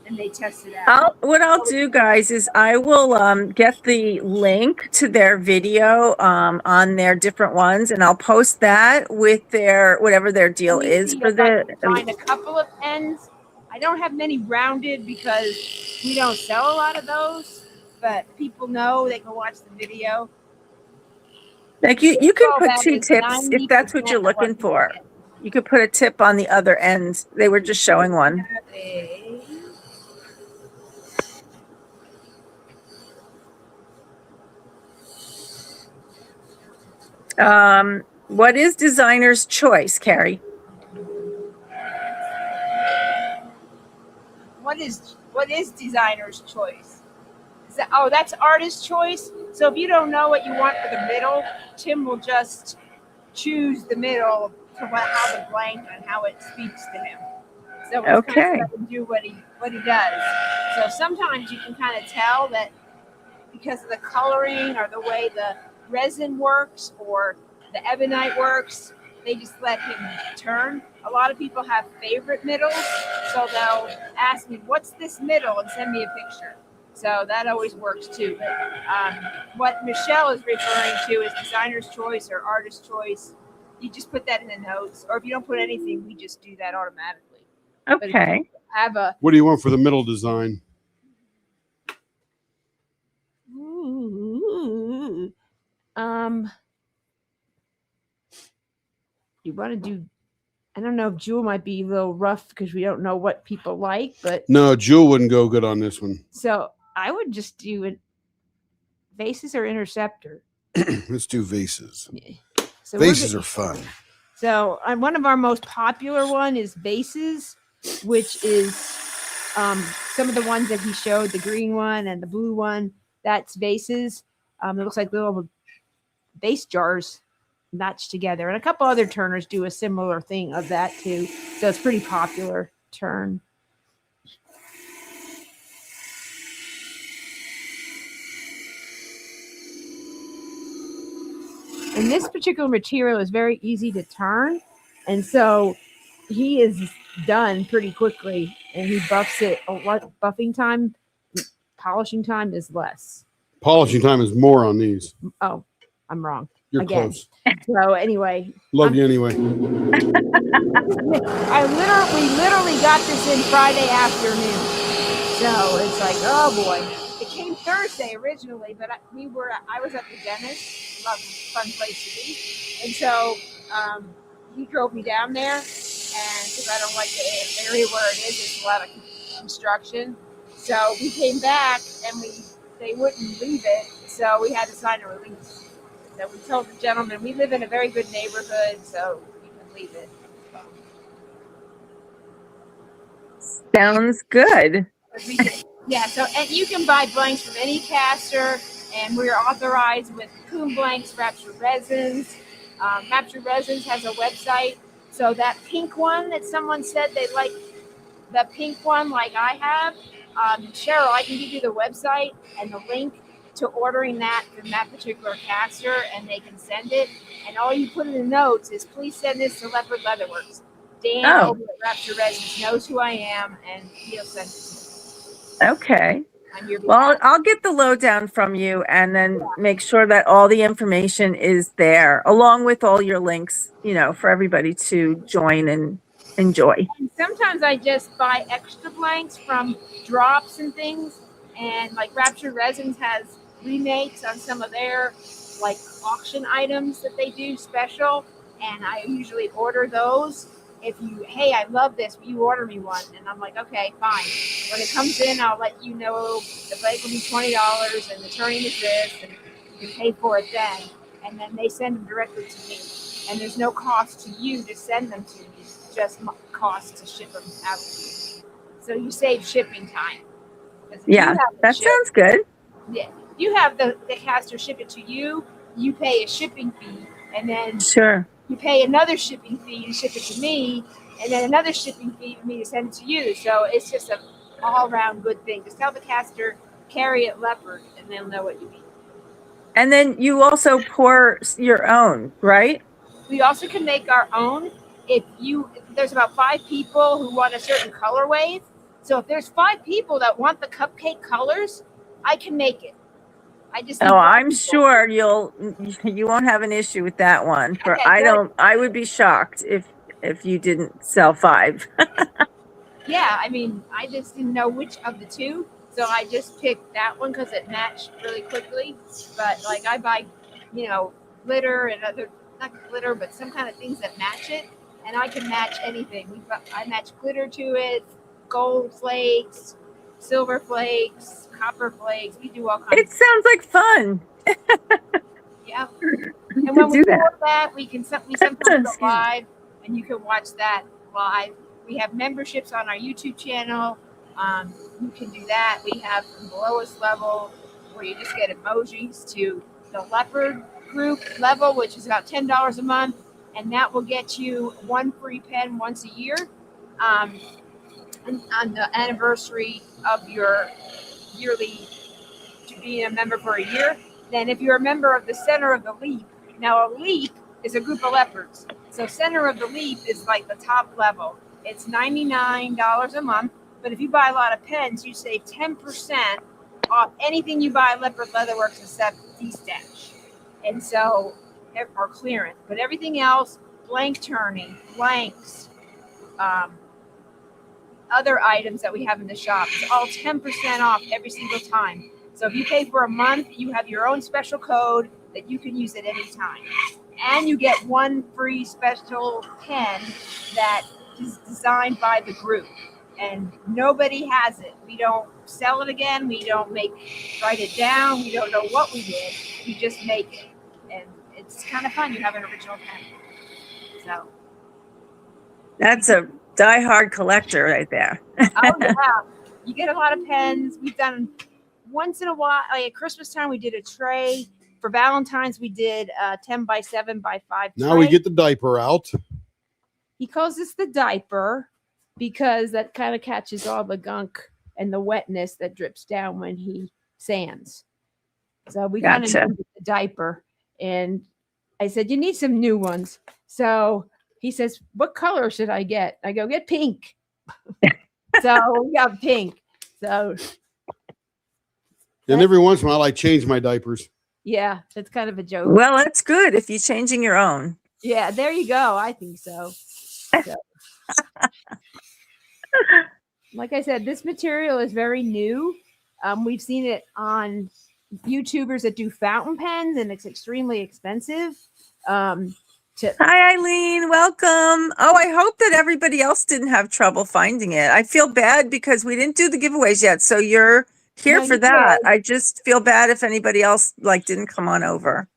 And they test it out. What I'll do, guys, is I will get the link to their video on their different ones, and I'll post that with their whatever their deal is for the. Find a couple of pens. I don't have many rounded because we don't sell a lot of those, but people know, they can watch the video. Like you can put 2 tips if that's what you're looking for. You could put a tip on the other end. They were just showing one. What is designer's choice, Carrie? What is designer's choice? That's artist's choice. So if you don't know what you want for the middle, Tim will just choose the middle to how the blank and how it speaks to him. So it's Okay. kind of let him do what he does. So sometimes you can kind of tell that because of the coloring or the way the resin works or the ebonite works, they just let him turn. A lot of people have favorite middles, so they'll ask me, what's this middle, and send me a picture. So that always works too. But what Michelle is referring to is designer's choice or artist's choice. You just put that in the notes, or if you don't put anything, we just do that automatically. Okay. What do you want for the middle design? You want to do I don't know if Jewel might be a little rough because we don't know what people like, but No, Jewel wouldn't go good on this one. so I would just do it. Vases or interceptor. Let's do vases. So Vases are fun. So one of our most popular one is vases, which is some of the ones that he showed, the green one and the blue one. That's vases. It looks like little vase jars matched together, and a couple other turners do a similar thing of that too. So it's pretty popular turn. And this particular material is very easy to turn, and so he is done pretty quickly, and he buffs it a lot. Buffing time, polishing time is less. Polishing time is more on these. Oh, I'm wrong. You're again. close. So anyway, Love you anyway. we literally got this in Friday afternoon, so it's like, oh boy. It came Thursday originally, but I was at the dentist. Love, fun place to be, and so he drove me down there, and because I don't like the area where it is, there's a lot of construction. So we came back, and they wouldn't leave it, so we had to sign a release. So we told the gentleman we live in a very good neighborhood, so you can leave it. Sounds good. Yeah, so and you can buy blanks from any caster, and we're authorized with Coon Blanks, Rapture Resins. Rapture Resins has a website. So that pink one that someone said they like, the pink one like I have, Cheryl, I can give you the website and the link to ordering that from that particular caster, and they can send it. And all you put in the notes is, please send this to Leopard Leatherworks. Dan over at Rapture Resins knows who I am, and he'll send it to me. Okay. Well, I'll get the lowdown from you and then make sure that all the information is there, along with all your links, for everybody to join and enjoy. And sometimes I just buy extra blanks from drops and things, and like Rapture Resins has remakes on some of their like auction items that they do special, and I usually order those. Hey, I love this, will you order me one? And I'm like, okay, fine. When it comes in, I'll let you know the blank will be $20 and the turning is this, and you can pay for it then. And then they send them directly to me. And there's no cost to you to send them to me, just cost to ship them out to you. So you save shipping time. Yeah, that sounds good. Yeah, you have the caster ship it to you, you pay a shipping fee, and then sure. You pay another shipping fee to ship it to me, and then another shipping fee for me to send it to you. So it's just an all-around good thing. Just tell the caster, carry it Leopard, and they'll know what you mean. And then you also pour your own, right? We also can make our own. There's about 5 people who want a certain color wave. So if there's 5 people that want the cupcake colors, I can make it. I'm sure you won't have an issue with that one. I would be shocked if you didn't sell 5. Yeah, I mean, I just didn't know which of the 2, so I just picked that one because it matched really quickly. But like I buy, glitter and not glitter, but some kind of things that match it, and I can match anything. I match glitter to it, gold flakes, silver flakes, copper flakes. We do all kinds. It sounds like fun. Yeah. And when we do that, we sometimes go live, and you can watch that live. We have memberships on our YouTube channel. You can do that. We have from the lowest level where you just get emojis to the Leopard group level, which is about $10 a month, and that will get you 1 free pen once a year. On the anniversary of your yearly to be a member for a year. Then if you're a member of the Center of the Leap, now a Leap is a group of leopards. So Center of the Leap is like the top level. It's $99 a month, but if you buy a lot of pens, you save 10% off anything you buy at Leopard Leatherworks except D-Stash. And so, or clearance, but everything else, blank turning, blanks, other items that we have in the shop, it's all 10% off every single time. So if you pay for a month, you have your own special code that you can use at any time. and you get one free special pen that is designed by the group, and nobody has it. We don't sell it again. We don't write it down. We don't know what we did. We just make it, and it's kind of fun. You have an original pen. So That's a diehard collector right there. oh yeah, you get a lot of pens. We've done once in a while, like at Christmas time, we did a tray. For Valentine's, we did 10 by 7 by 5 Now we get the diaper out. He calls this the diaper because that kind of catches all the gunk and the wetness that drips down when he sands. So we kind of named it the diaper. And I said, you need some new ones. So he says, what color should I get? I go, get pink. So we got pink. So. And every once in a while, I change my diapers. Yeah, that's kind of a joke. Well, that's good if you're changing your own. Yeah, there you go. I think so. Like I said, this material is very new. We've seen it on YouTubers that do fountain pens, and it's extremely expensive. Hi, Eileen. Welcome. Oh, I hope that everybody else didn't have trouble finding it. I feel bad because we didn't do the giveaways yet. So you're here for that. I just feel bad if anybody else didn't come on over.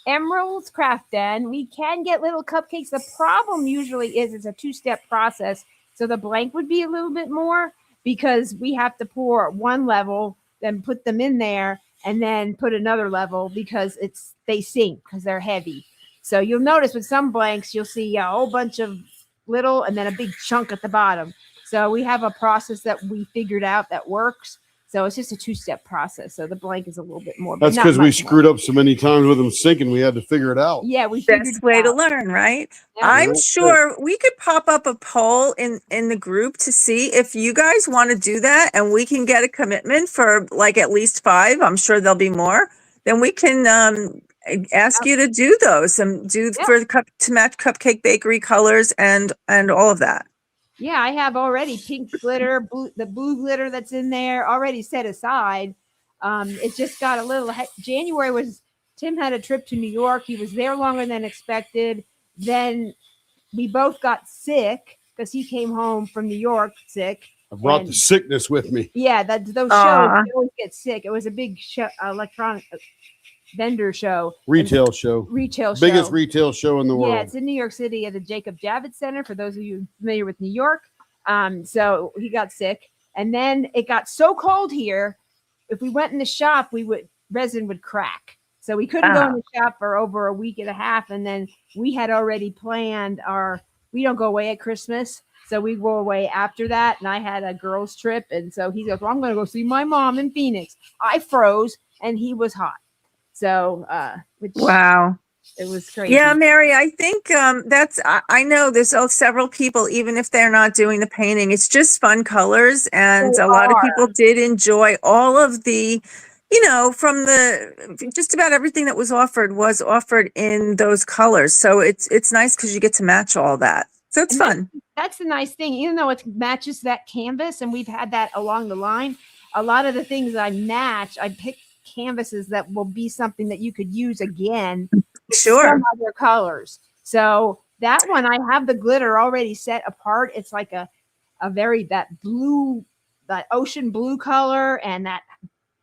Emerald's Craft Den. We can get little cupcakes. The problem usually is it's a 2-step process. So the blank would be a little bit more because we have to pour one level, then put them in there, and then put another level because they sink because they're heavy. So you'll notice with some blanks, you'll see a whole bunch of little and then a big chunk at the bottom. So we have a process that we figured out that works. So it's just a 2-step process. So the blank is a little bit more. That's because we screwed up so many times with them sinking. We had to figure it out. Yeah, we figured best way to learn, right? Yeah, I'm sure we could pop up a poll in the group to see if you guys want to do that, and we can get a commitment for at least 5. I'm sure there'll be more. Then we can ask you to do those and do for the to match Cupcake Bakery colors and all of that. Yeah, I have already pink glitter, the blue glitter that's in there already set aside. It just got a little. January Tim had a trip to New York. He was there longer than expected. Then we both got sick because he came home from New York sick. I brought the sickness with me. Yeah, those shows, you always get sick. It was a big electronic vendor show. Retail show. Biggest retail show in the world. Yeah, it's in New York City at the Jacob Javits Center, for those of you familiar with New York. So he got sick. And then it got so cold here, if we went in the shop, resin would crack. So we couldn't go in the shop for over a week and a half. And then we had already planned we don't go away at Christmas. So we go away after that. And I had a girls' trip. And so he goes, well, I'm going to go see my mom in Phoenix. I froze and he was hot. So, wow, it was crazy. Yeah, Mary, I think I know there's several people, even if they're not doing the painting, it's just fun colors. And a lot of people did enjoy all of the, from just about everything that was offered in those colors. So it's nice because you get to match all that. So it's fun. That's the nice thing. Even though it matches that canvas, and we've had that along the line, a lot of the things I picked canvases that will be something that you could use again. Sure. Some other colors. So that one, I have the glitter already set apart. It's like that ocean blue color and that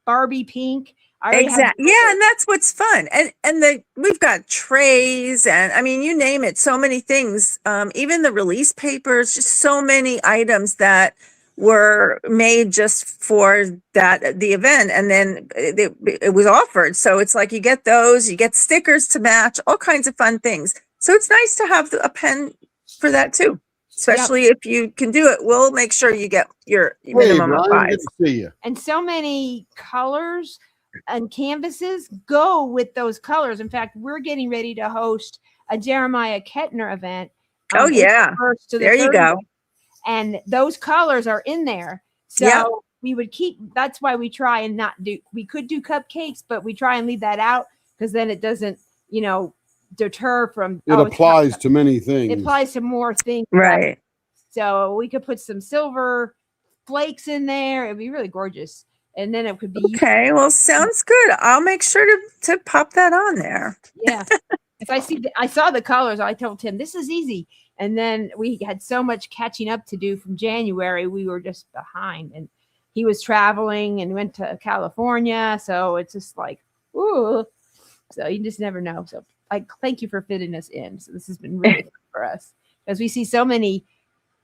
Barbie pink. Exactly. Yeah, and that's what's fun. And we've got trays and you name it, so many things. Even the release papers, just so many items that were made just for the event, and then it was offered. So it's like you get those, you get stickers to match, all kinds of fun things. So it's nice to have a pen for that too, especially if you can do it. We'll make sure you get your minimum of 5. Good to see you. And so many colors and canvases go with those colors. In fact, we're getting ready to host a Jeremiah Kettner event. Oh yeah, there you go. And those colors are in there. So we would that's why we try and we could do cupcakes, but we try and leave that out because then it doesn't, deter from. It applies to many things. It applies to more things. Right. So we could put some silver flakes in there. It'd be really gorgeous. And then it could be. Okay. Well, sounds good. I'll make sure to pop that on there. Yeah. because I saw the colors. I told Tim this is easy, and then we had so much catching up to do from January. We were just behind, and he was traveling and went to California, so it's just like, ooh. So you just never know. So I thank you for fitting us in. So this has been really fun for us because we see so many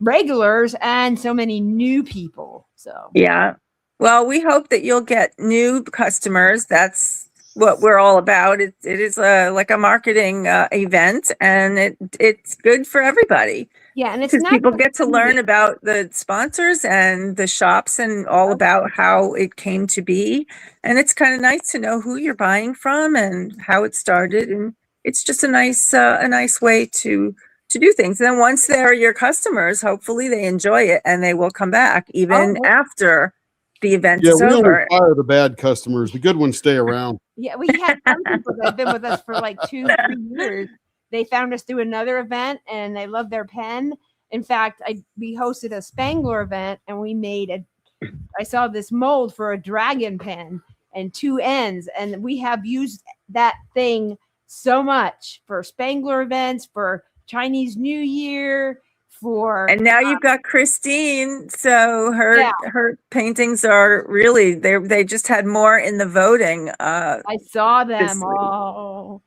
regulars and so many new people. So Yeah. Well, we hope that you'll get new customers. That's what we're all about. It is like a marketing event, and it's good for everybody. yeah, and it's Because not people just get to food. learn about the sponsors and the shops and all about how it came to be. And it's kind of nice to know who you're buying from and how it started. And it's just a nice way to do things. And then once they're your customers, hopefully they enjoy it and they will come back even Oh, after the event Yeah, is we only over. fire the bad customers. The good ones stay around. yeah, we had some people that have been with us for like 2-3 years. They found us through another event and they love their pen. In fact, we hosted a Spangler event and we made I saw this mold for a dragon pen and 2 ends, and we have used that thing so much for Spangler events, for Chinese New Year, for And now you've got Christine, so her paintings are really they just had more in the voting. I saw this them week. all.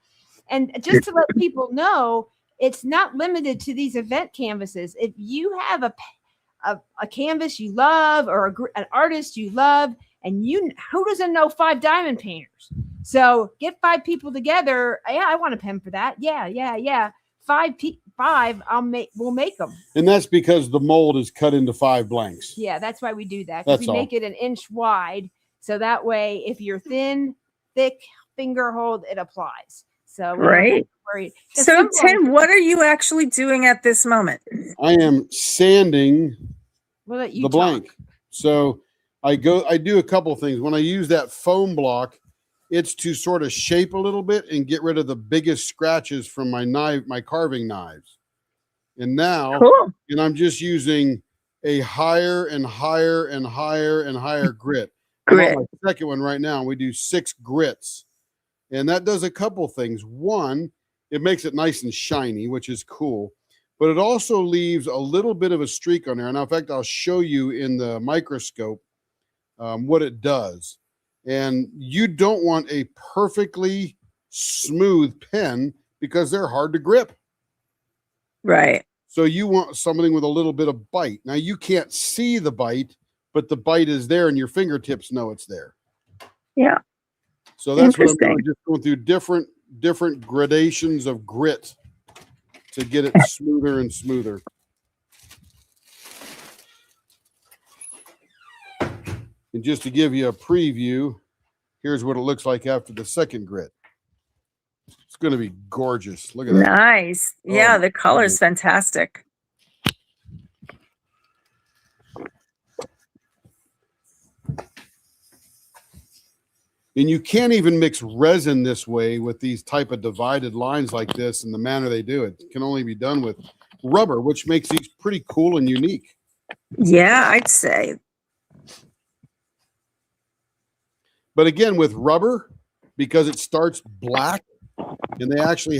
And just to let people know, it's not limited to these event canvases. If you have a canvas you love or an artist you love, and who doesn't know 5 diamond painters? So get 5 people together. Yeah, I want a pen for that. Yeah. 5 we'll make them. And that's because the mold is cut into 5 blanks. Yeah, that's why we do that. Because we make it an inch wide. So that way, if you're thin, thick finger hold, it applies. So we don't have to worry. So Tim, what are you actually doing at this moment? I am sanding the blank. So I do a couple of things. When I use that foam block, it's to sort of shape a little bit and get rid of the biggest scratches from my carving knives. And now, and I'm just using a higher and higher and higher and higher grit. I'm on my second one right now. We do 6 grits. And that does a couple things. One, it makes it nice and shiny, which is cool. But it also leaves a little bit of a streak on there. And in fact, I'll show you in the microscope what it does. And you don't want a perfectly smooth pen because they're hard to grip. Right. So you want something with a little bit of bite. Now you can't see the bite, but the bite is there and your fingertips know it's there. Yeah. So that's what I'm doing, just going through different gradations of grit to get it smoother and smoother. And just to give you a preview, here's what it looks like after the second grit. It's going to be gorgeous. Look at that. Nice. Yeah, the color is fantastic. And you can't even mix resin this way with these type of divided lines like this in the manner they do it. It can only be done with rubber, which makes these pretty cool and unique. Yeah, I'd say. But again, with rubber, because it starts black, and they actually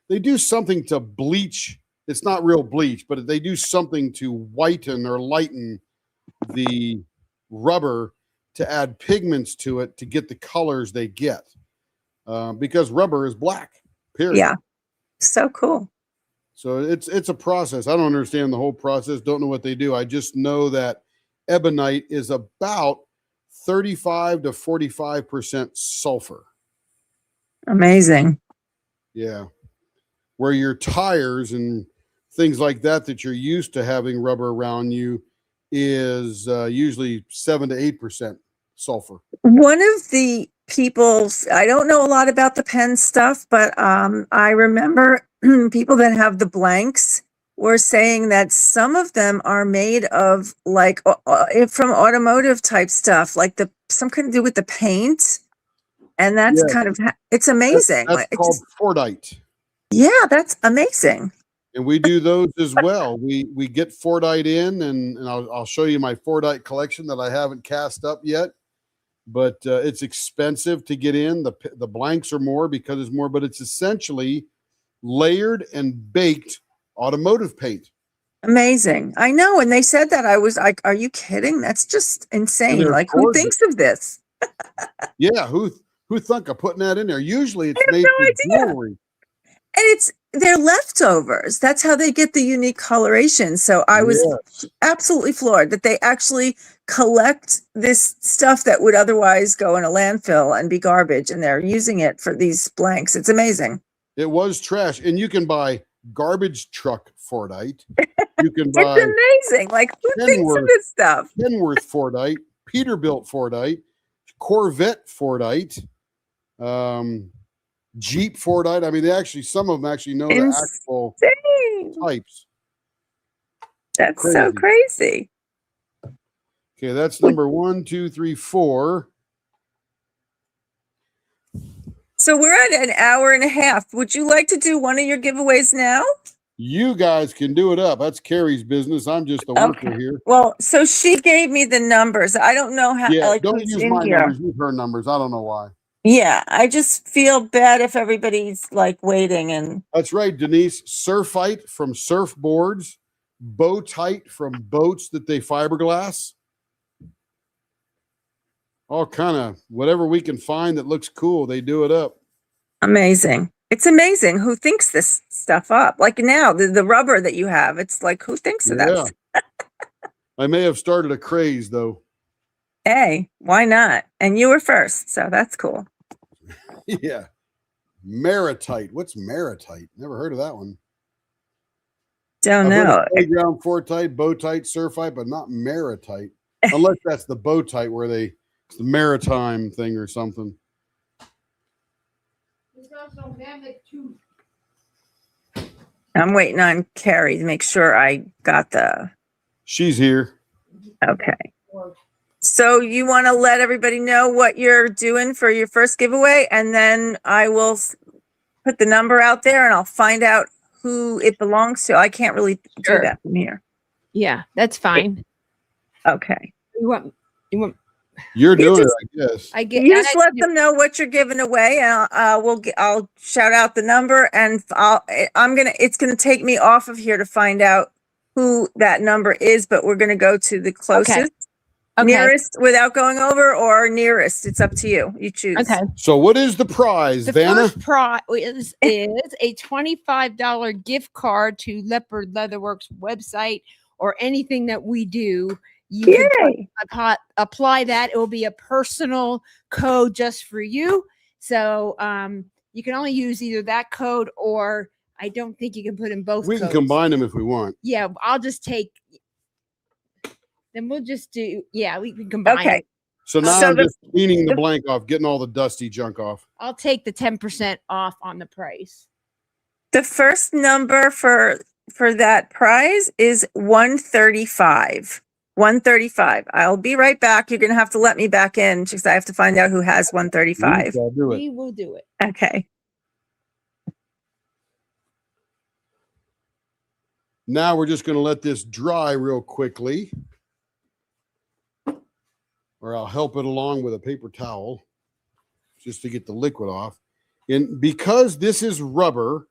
they do something to bleach. It's not real bleach, but they do something to whiten or lighten the rubber to add pigments to it to get the colors they get, because rubber is black, period. Yeah, so cool. So it's a process. I don't understand the whole process. Don't know what they do. I just know that ebonite is about 35 to 45% sulfur. Amazing. Yeah. Where your tires and things like that you're used to having rubber around you is usually 7 to 8% sulfur. One of the people, I don't know a lot about the pen stuff, but I remember people that have the blanks were saying that some of them are made of like from automotive type stuff, like something to do with the paint. And that's kind of, it's amazing. That's called Fordite. Yeah, that's amazing. And we do those as well. We get Fordite in, and I'll show you my Fordite collection that I haven't cast up yet. But it's expensive to get in. The blanks are more because it's more, but it's essentially layered and baked automotive paint. Amazing. I know. And they said that, I was like, are you kidding? That's just insane. they're Like, who gorgeous. thinks of this? Yeah, who thunk of putting that in there? Usually it's I have made no for idea. jewelry. And they're leftovers. That's how they get the unique coloration. So I was Yes. absolutely floored that they actually collect this stuff that would otherwise go in a landfill and be garbage, and they're using it for these blanks. It's amazing. It was trash. And you can buy garbage truck Fordite. You can It's buy amazing. Like, who thinks of Kenworth. this stuff? Kenworth Fordite, Peterbilt Fordite, Corvette Fordite, Jeep Fordite. I mean, some of them actually know the actual Insane. types. That's so crazy. Okay, that's number 1, 2, 3, 4. So we're at an hour and a half. Would you like to do one of your giveaways now? You guys can do it up. That's Carrie's business. I'm just the worker Okay. here. Well, so she gave me the numbers. I don't know how. Yeah, like, don't who's use in my here. numbers. Use her numbers. I don't know why. Yeah, I just feel bad if everybody's like waiting and That's right, Denise. Surfite from surfboards, bow tight from boats that they fiberglass. All kind of whatever we can find that looks cool, they do it up. amazing. It's amazing who thinks this stuff up. Like now, the rubber that you have, it's like, who thinks of that? I may have started a craze though. Hey, why not? And you were first, so that's cool. Yeah. Maritite. What's maritite? Never heard of that one. Don't I've heard know. of playground Fortite, bow tight, surfite, but not maritite. Unless that's the bow tight where it's the maritime thing or something. I'm waiting on Carrie to make sure I got She's here. okay. So you want to let everybody know what you're doing for your first giveaway, and then I will put the number out there and I'll find out who it belongs to. I can't really do that from here. Yeah, that's fine. Okay. You want You're doing it, I guess. I get You just let them know what you're giving away, and I'll shout out the number, and it's gonna take me off of here to find out who that number is, but we're gonna go to the closest, nearest without going over, or nearest. It's up to you. You choose. Okay. So what is the prize, The Vanna? first prize is a $25 gift card to Leopard Leatherworks website or anything that we do. You Yay. can apply that. It will be a personal code just for you. So you can only use either that code, or I don't think you can put in both We codes. can combine them if we want. Yeah, I'll just take. Then we'll just do. Yeah, we can combine. Okay. it. So now So I'm the- just cleaning the blank off, getting all the dusty junk off. I'll take the 10% off on the price. The first number for that prize is 135. 135. I'll be right back. You're gonna have to let me back in because I have to find out who has 135. I'll do it. We will do it. Okay. Now we're just going to let this dry real quickly. Or I'll help it along with a paper towel just to get the liquid off. And because this is rubber,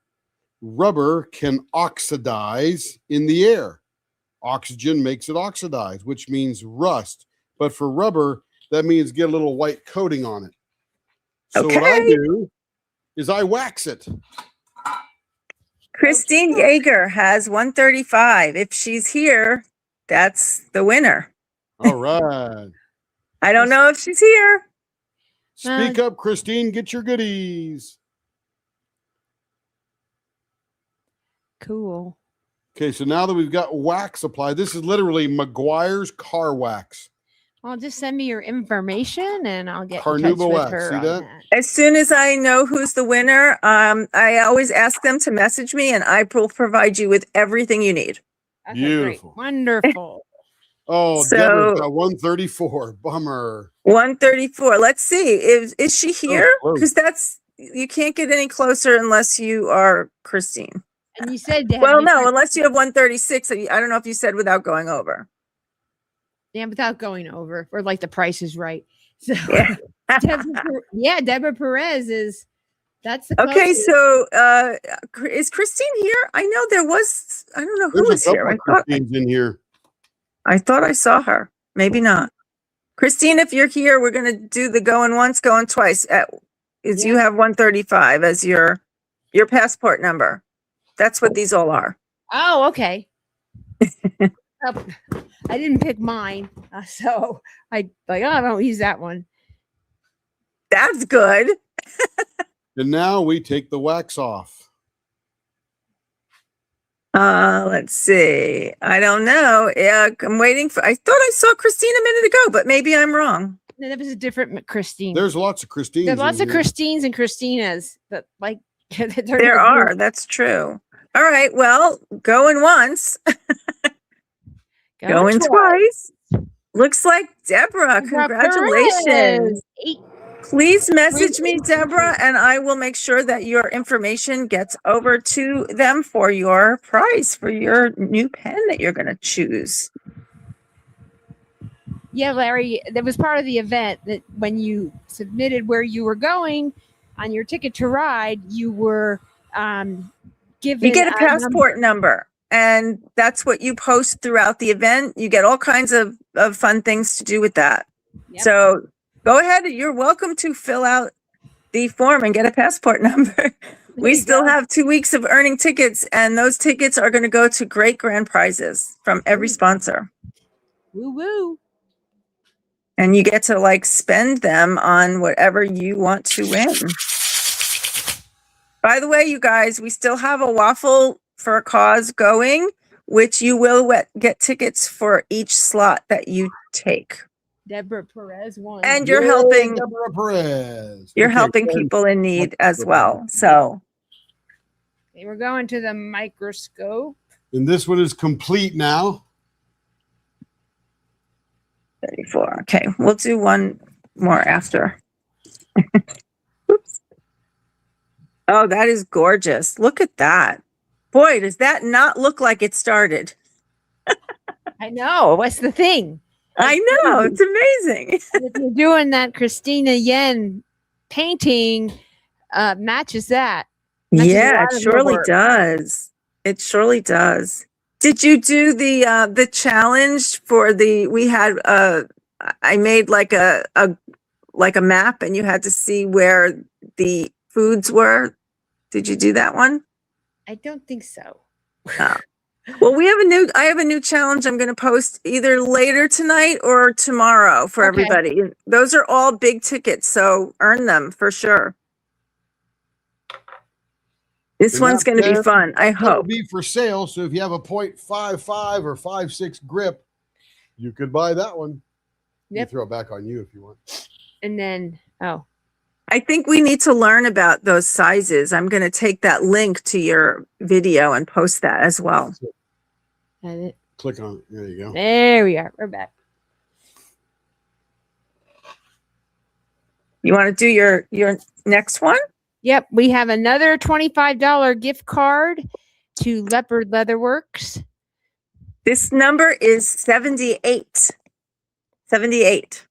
rubber can oxidize in the air. Oxygen makes it oxidize, which means rust. But for rubber, that means get a little white coating on it. So what I do is I wax it. Christine Yeager has 135. If she's here, that's the winner. All right. I don't know if she's here. Speak up, Christine. Get your goodies. Cool. Okay, so now that we've got wax applied, this is literally McGuire's car wax. Well, just send me your information and I'll get in touch Carnauba with wax. her See on that? that. As soon as I know who's the winner, I always ask them to message me, and I will provide you with everything you need. Okay, Beautiful. great. Wonderful. Oh, So- Deborah's got 134. Bummer. 134. Let's see. Is she here? close. Because you can't get any closer unless you are Christine. And you said that. Well, no, unless you have 136. I don't know if you said without going over. Yeah, without going over, or like the price is right. So Yeah. Deborah Perez is That's the Okay, closest. so is Christine here? I know there was, I don't know who There's was a here. couple of Christines in here. I thought I saw her. Maybe not. Christine, if you're here, we're going to do the going once, going twice. Is you Yeah. have 135 as your passport number. That's what these all are. Oh, okay. Oh, I didn't pick mine, so I don't use that one. That's good. And now we take the wax off. Let's see. I don't know. I'm waiting for, I thought I saw Christine a minute ago, but maybe I'm wrong. No, that was a different Christine. There's lots of Christines. There's lots in of here. Christines and Christinas that like There are. That's true. All right. Well, going once, going twice. Looks like Deborah. Congratulations. Please message me, Deborah, and I will make sure that your information gets over to them for your prize, for your new pen that you're going to choose. Yeah, Larry, that was part of the event that when you submitted where you were going on your ticket to ride, you were given. You get a passport number, and that's what you post throughout the event. You get all kinds of fun things to do with that. Yep. So go ahead. You're welcome to fill out the form and get a passport number. We still have 2 weeks of earning tickets, and those tickets are going to go to great grand prizes from every sponsor. Woo woo. And you get to like spend them on whatever you want to win. By the way, you guys, we still have a waffle for a cause going, which you will get tickets for each slot that you take. Deborah Perez won. And you're helping Deborah Perez. You're Okay, helping Karen. people in need as well. So Okay, we're going to the microscope. And this one is complete now. 34. Okay, we'll do one more after. Oops. Oh, that is gorgeous. Look at that. Boy, does that not look like it started? I know. What's the thing? I know. It's amazing. If you're doing that Christina Yen painting, matches that. Matches a Yeah, lot it of your surely work. does. It surely does. Did you do the challenge for we had I made like a map and you had to see where the foods were. Did you do that one? I don't think so. Oh. Well, I have a new challenge I'm going to post either later tonight or tomorrow for Okay. everybody. Those are all big tickets, so earn them for sure. This And one's that going to be pen fun, I It'll hope. be for sale. So if you have a .55 or 5.6 grip, you could buy that one. You Yep. can throw it back on you if you want. And then, I think we need to learn about those sizes. I'm going to take that link to your video and post that as well. Click on it. There you go. there we are. We're back. You want to do your next one? Yep. We have another $25 gift card to Leopard Leatherworks. This number is 78. 78.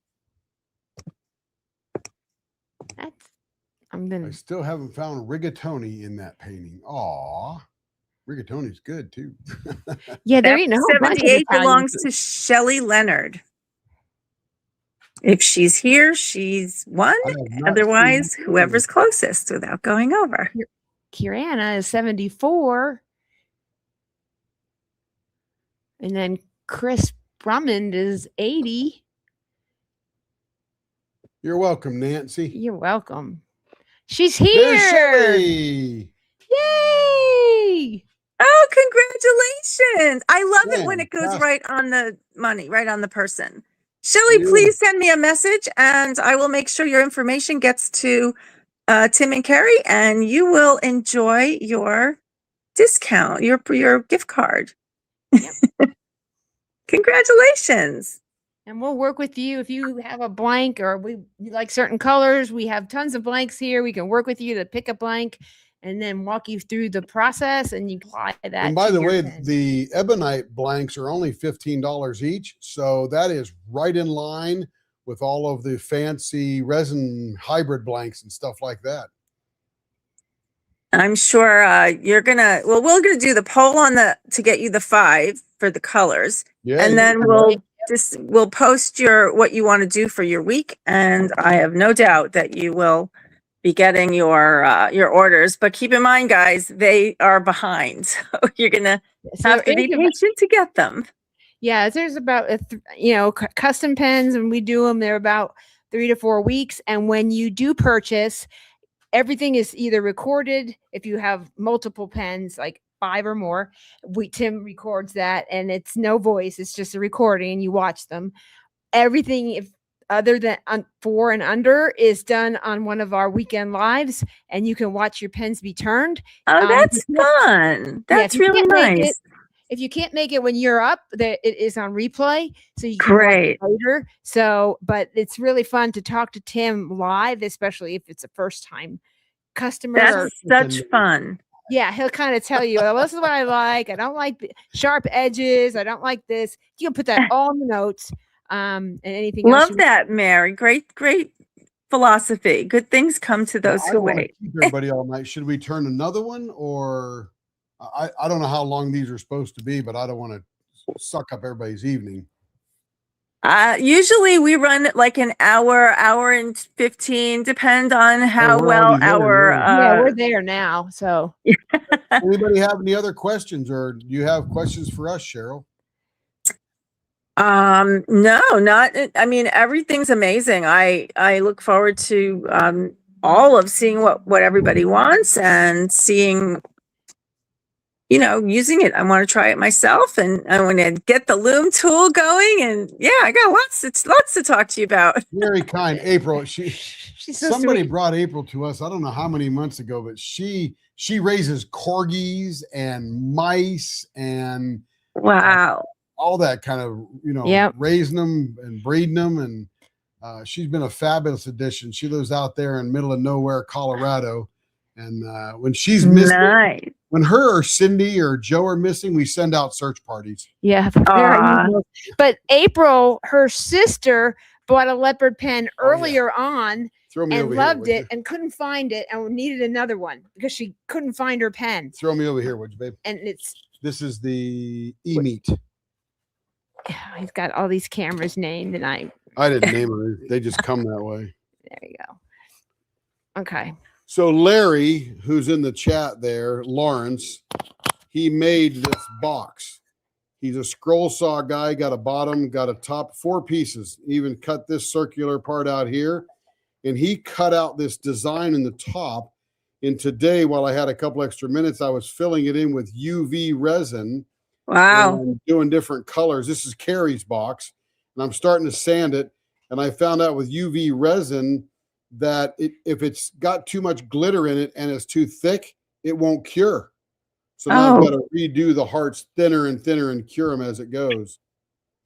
I still haven't found rigatoni in that painting. Aw. Rigatoni's good too. Yeah, there you know. 78 belongs to Shelley Leonard. If she's here, she's won. Otherwise, whoever's closest without going over. Kirana is 74. And then Chris Drummond is 80. You're welcome, Nancy. You're welcome. She's There's here. Shelley. Yay! Oh, congratulations. I love it when it goes Fantastic. right on the money, right on the person. Shelley, Yeah. please send me a message and I will make sure your information gets to Tim and Carrie and you will enjoy your discount, your gift card. Yep. Congratulations. And we'll work with you if you have a blank or you like certain colors. We have tons of blanks here. We can work with you to pick a blank and then walk you through the process and you apply that. And by to the your way, pen. the ebonite blanks are only $15 each. So that is right in line with all of the fancy resin hybrid blanks and stuff like that. I'm sure we're gonna do the poll to get you the 5 for the colors. Yeah. And you then can- we'll post what you want to do for your week. And I have no doubt that you will be getting your orders, but keep in mind, guys, they are behind. So you're going to have to be patient to get them. Yeah, there's about custom pens, and we do them. They're about 3 to 4 weeks. And when you do purchase, everything is either recorded. If you have multiple pens, like 5 or more, Tim records that, and it's no voice. It's just a recording, and you watch them. Everything, if other than 4 and under, is done on one of our weekend lives, and you can watch your pens be turned. Oh, that's fun. That's really nice. If you can't make it when you're up, it is on replay, so you can Great. watch it later. So, but it's really fun to talk to Tim live, especially if it's a first time customer. That's such fun. Yeah, he'll kind of tell you, well, this is what I like. I don't like the sharp edges. I don't like this. You can put that all in the notes. And anything else. Love that, Mary. Great philosophy. Good things come to those who wait. Keep everybody all night. Should we turn another one, or I don't know how long these are supposed to be, but I don't want to suck up everybody's evening. Usually we run like an hour and 15, depend on how well our we're there now. So anybody have any other questions, or do you have questions for us, Cheryl? No, not. I mean, everything's amazing. I look forward to all of seeing what everybody wants and seeing, using it. I want to try it myself, and I want to get the loom tool going. And yeah, I got lots to talk to you about. Very kind, April. She's so somebody sweet. Brought April to us. I don't know how many months ago, but she raises corgis and mice and wow. All that kind of, raising them and breeding them. And she's been a fabulous addition. She lives out there in middle of nowhere, Colorado. And when she's missing, nice. When her or Cindy or Joe are missing, we send out search parties. Yeah. But April, her sister, bought a leopard pen earlier on and loved it and couldn't find it and needed another one because she couldn't find her pen. Throw me over here, would you, babe? And this is the E-Meat. He's got all these cameras named, and I didn't name them. They just come that way. There you go. Okay. So Larry, who's in the chat there, Lawrence, he made this box. He's a scroll saw guy, got a bottom, got a top, 4 pieces. Even cut this circular part out here. And he cut out this design in the top. And today, while I had a couple extra minutes, I was filling it in with UV resin. Wow. And doing different colors. This is Carrie's box. And I'm starting to sand it. And I found out with UV resin that if it's got too much glitter in it and it's too thick, it won't cure. So now I've got to redo the hearts thinner and thinner and cure them as it goes.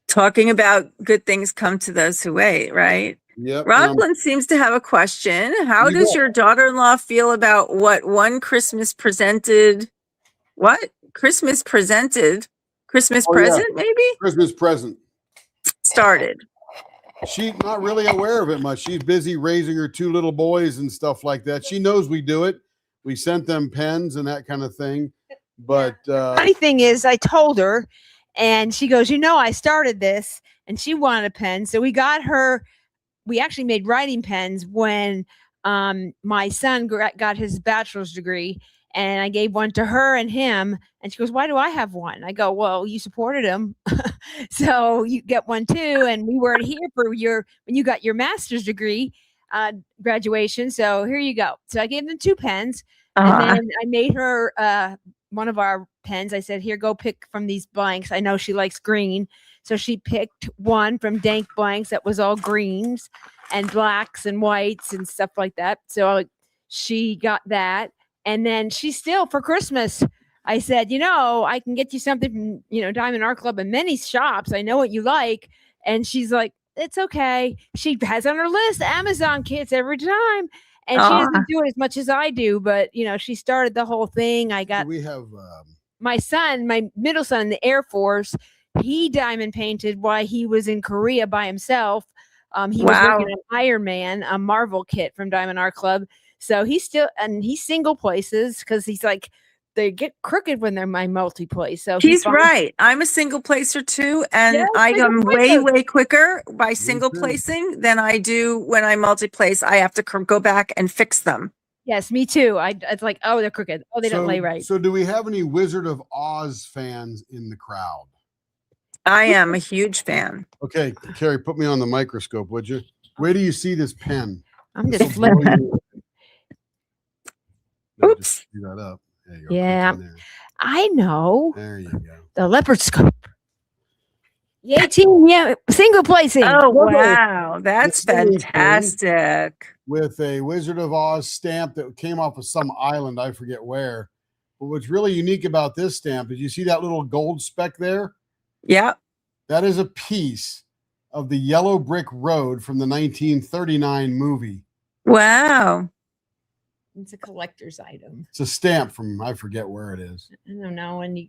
Talking about good things come to those who wait, right? Yep. Rockland seems to have a question. How does your daughter-in-law feel about what one Christmas presented? What? Christmas present, maybe? Christmas present. Started. She's not really aware of it much. She's busy raising her 2 little boys and stuff like that. She knows we do it. We sent them pens and that kind of thing. But funny thing is, I told her, and she goes, I started this, and she wanted a pen. So we got her. We actually made writing pens when my son got his bachelor's degree. And I gave one to her and him. And she goes, why do I have one? I go, well, you supported him. So you get one too. And we weren't here for when you got your master's degree graduation. So here you go. So I gave them 2 pens. And then I made her one of our pens. I said, here, go pick from these blanks. I know she likes green. So she picked one from Dank Blanks that was all greens and blacks and whites and stuff like that. So she got that. And then she still, for Christmas, I said, I can get you something from, Diamond Art Club and many shops. I know what you like. And she's like, it's okay. She has on her list Amazon kits every time. And she doesn't do it as much as I do. But, she started the whole thing. We have my son, my middle son in the Air Force. He diamond painted while he was in Korea by himself. He was working on Iron Man, a Marvel kit from Diamond Art Club. So he's single places because he's like, they get crooked when they're my multi-place. So He's right. I'm a single placer too, and Yeah, I single am placer. way quicker by Me single too. placing than I do when I multi-place. I have to go back and fix them. Yes, me too. It's like, oh, they're crooked. Oh, they don't lay right. So do we have any Wizard of Oz fans in the crowd? I am a huge fan. Okay, Carrie, put me on the microscope, would you? Where do you see this pen? I'm This just will blow flipping. you away. No, Oops. just do that up. There you go. Yeah. Click on there. I know. There you go. The leopard scope. Yay team, yeah, single placing. Oh, Whoa. wow. That's This is a pen fantastic. with a Wizard of Oz stamp that came off of some island, I forget where. But what's really unique about this stamp is you see that little gold speck there? Yep. That is a piece of the yellow brick road from the 1939 movie. Wow. It's a collector's item. It's a stamp from, I forget where it is. I don't know. And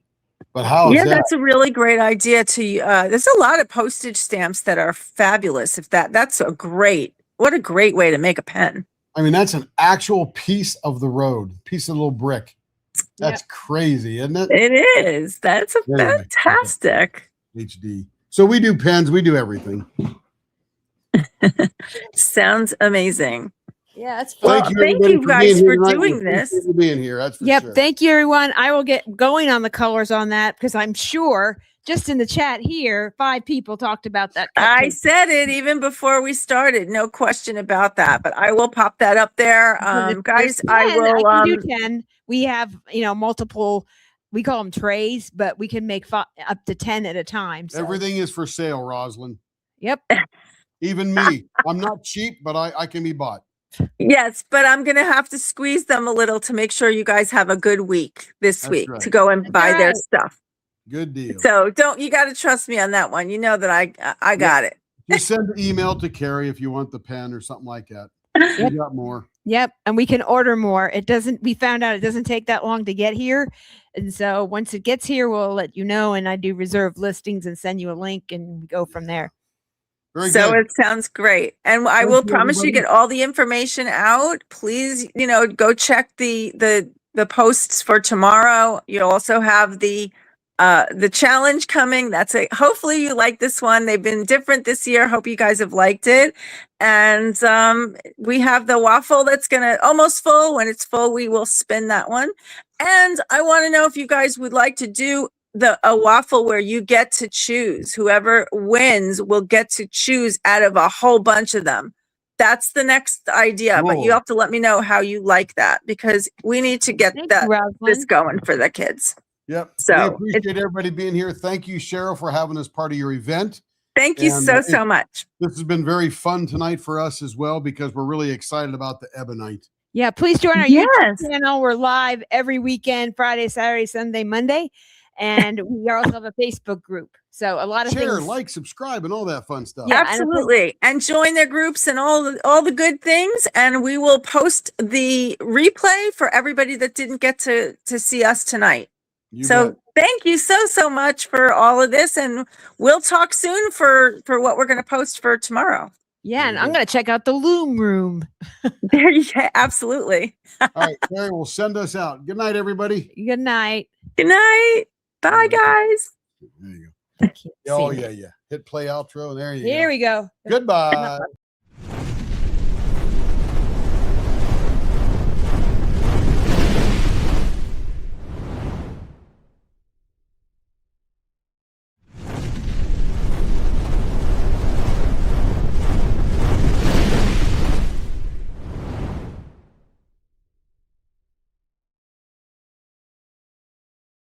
But how is Yeah, that? that's a really great idea to there's a lot of postage stamps that are fabulous. That's what a great way to make a pen. I mean, that's an actual piece of the road, piece of little brick. That's crazy, isn't it? It is. That's Anyway, fantastic. HD. So we do pens, we do everything. Sounds amazing. yeah, that's fun. Well, thank everybody, you for guys being here for tonight. doing We this. appreciate you being here. That's for Yep. sure. Thank you, everyone. I will get going on the colors on that because I'm sure just in the chat here, 5 people talked about that. I cupcake. said it even before we started. No question about that. But I will pop that up there. Because if Guys, there's I 10, will. I can do 10. We have, multiple, we call them trays, but we can make up to 10 at a time. So. Everything is for sale, Rosalind. Yep. Even me. I'm not cheap, but I can be bought. Yes, but I'm going to have to squeeze them a little to make sure you guys have a good week this That's week right. to go and buy their right. stuff. Good deal. So you got to trust me on that one. You know that I got it. Just send an email to Carrie if you want the pen or something like that. Yep. We got more. Yep. And we can order more. We found out it doesn't take that long to get here. And so once it gets here, we'll let you know. And I do reserve listings and send you a link and we go from there. Very So good. it sounds great. And I Thank will you, promise you everybody. get all the information out. Please, go check the posts for tomorrow. You also have the challenge coming. Hopefully you like this one. They've been different this year. Hope you guys have liked it. And we have the waffle that's gonna almost full. When it's full, we will spin that one. And I want to know if you guys would like to do a waffle where you get to choose. Whoever wins will get to choose out of a whole bunch of them. That's the next idea, but you Cool. have to let me know how you like that because we need to get Thank you, Rosalind. this going for the kids. Yep. So we appreciate everybody being here. Thank you, Cheryl, for having us part of your event. Thank you And, so much. This has been very fun tonight for us as well because we're really excited about the Ebonite. Yeah. Please join our Yes. YouTube channel. We're live every weekend, Friday, Saturday, Sunday, Monday. And we also have a Facebook group. So a lot of Share, things. like, subscribe, and all that fun stuff. Yeah. Absolutely. And join their groups and all the good things. And we will post the replay for everybody that didn't get to see us tonight. You So bet. thank you so much for all of this. And we'll talk soon for what we're going to post for tomorrow. Yeah. And I'm going to check out the Loom Room. There you go. Absolutely. All right, Carrie will send us out. Good night, everybody. Good night. Good night. Bye, guys. There you go. Thank you. Oh, yeah. Hit play outro. There you Here go. we go. Goodbye.